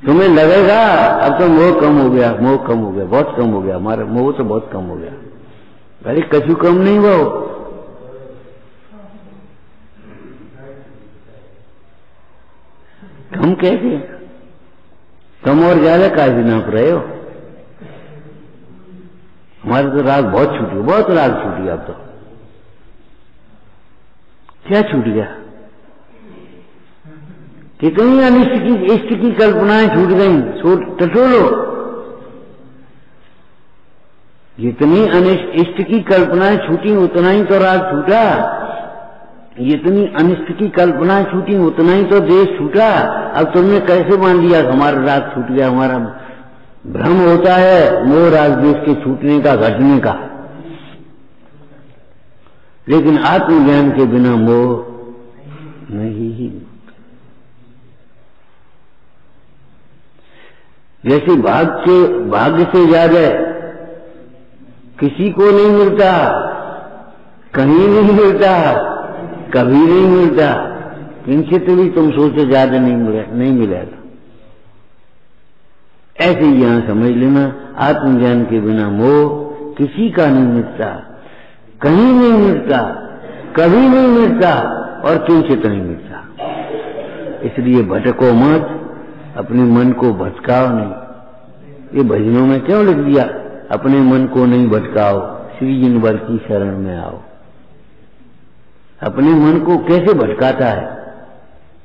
तुम्हें लगेगा अब तो मोह कम हो गया, मोह कम हो गया, बहुत कम हो गया, हमारा मोह तो बहुत कम हो गया। अरे कछु कम नहीं हुआ, कम कैसे? कम और ज्यादा काहे नाप रहे हो? हमारे तो राग बहुत छूट गया, बहुत राग छूट गया। अब तो क्या छूट गया? कितनी अनिष्ट की इष्ट की कल्पनाएं छूट गई, टटोलो। जितनी अनिष्ट इष्ट की कल्पनाएं छूटी उतना ही तो राग छूटा, जितनी अनिष्ट की कल्पनाएं छूटी उतना ही तो देश छूटा। अब तुमने कैसे मान लिया हमारा राग छूट गया? हमारा भ्रम होता है मोह राग देश के छूटने का, घटने का, लेकिन आत्मज्ञान के बिना मोह नहीं ही। जैसे भाग्य से ज्यादा किसी को नहीं मिलता, कहीं नहीं मिलता, कभी नहीं मिलता, किंचित भी तुम सोचो ज्यादा नहीं मिलेगा। ऐसे ही यहां समझ लेना, आत्मज्ञान के बिना मोह किसी का नहीं मिलता, कहीं नहीं मिलता, कभी नहीं मिलता, और किंचित नहीं मिलता। इसलिए भटको मत, अपने मन को भटकाओ नहीं। ये भजनों में क्यों लिख दिया? अपने मन को नहीं भटकाओ, श्री जिनवर की शरण में आओ। अपने मन को कैसे भटकाता है?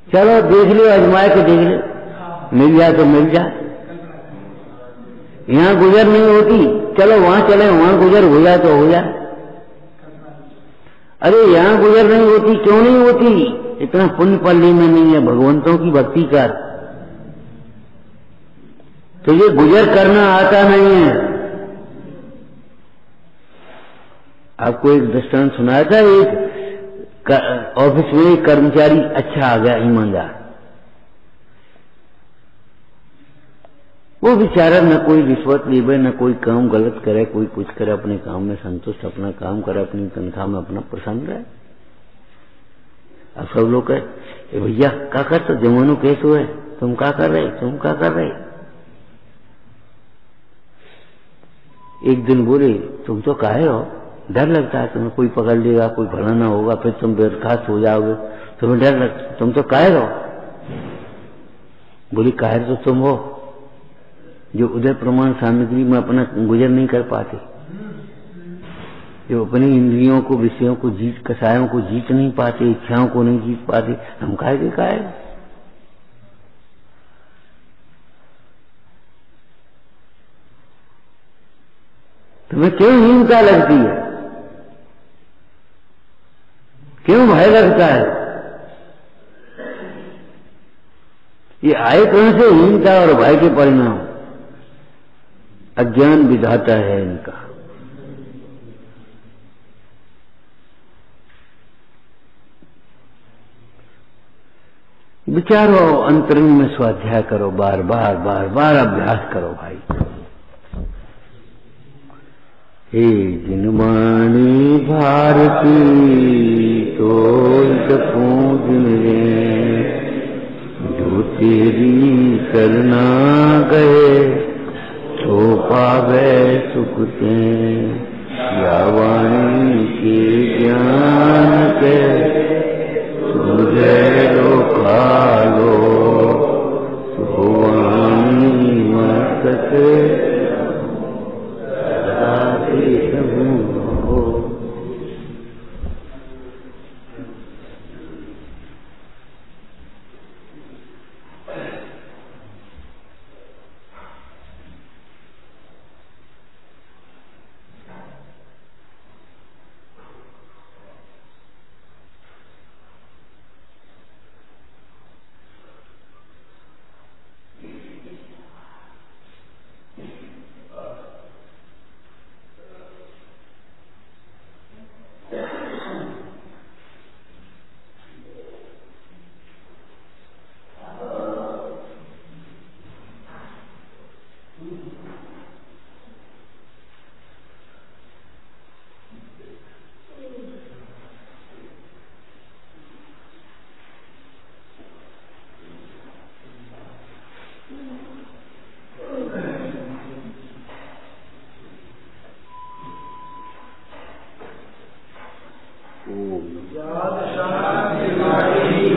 चलो देख लो, आजमाए के देख लो, मिल जाए तो मिल जाए। यहां गुजर नहीं होती, चलो वहां चले, वहां गुजर हो जाए तो हो जाए। अरे यहां गुजर नहीं होती, क्यों नहीं होती? इतना पुण्य पल्ली में नहीं है भगवंतों की भक्ति कर, तो ये गुजर करना आता नहीं है। आपको एक दृष्टांत सुनाया था, एक ऑफिस में एक कर्मचारी अच्छा आ गया, ईमानदार। वो बेचारा न कोई रिश्वत लेवे, न कोई काम गलत करे, कोई कुछ करे, अपने काम में संतुष्ट, अपना काम करे, अपनी तनख्वाह में अपना प्रसन्न रहे। अब सब लोग कहे भैया क्या कर, तो जमानो कैसे है, तुम क्या कर रहे, तुम क्या कर रहे। एक दिन बोले तुम तो काहे हो, डर लगता है तुम्हें कोई पकड़ लेगा, कोई फलाना होगा, फिर तुम बर्खास्त हो जाओगे, तुम्हें डर लगता, तुम तो कायर हो। बोली कायर तो तुम हो जो उदय प्रमाण सामग्री में अपना गुजर नहीं कर पाते, जो अपनी इंद्रियों को, विषयों को जीत, कसायों को जीत नहीं पाते, इच्छाओं को नहीं जीत पाते, हम काहे के कायर। तुम्हें क्यों हीनता लगती है, क्यों भय लगता है। ये आए कौन से हीनता और भय के परिणाम, अज्ञान विधाता है इनका। विचारो, अंतरंग में स्वाध्याय करो, बार बार बार बार अभ्यास करो भाई। हे जिनवाणी भारती तो पूज मिले, जो तेरी शरणा गए तो पावे सुख से। या वाणी के ज्ञान के सूर्य लोकालो, तो वाणी मत से शांति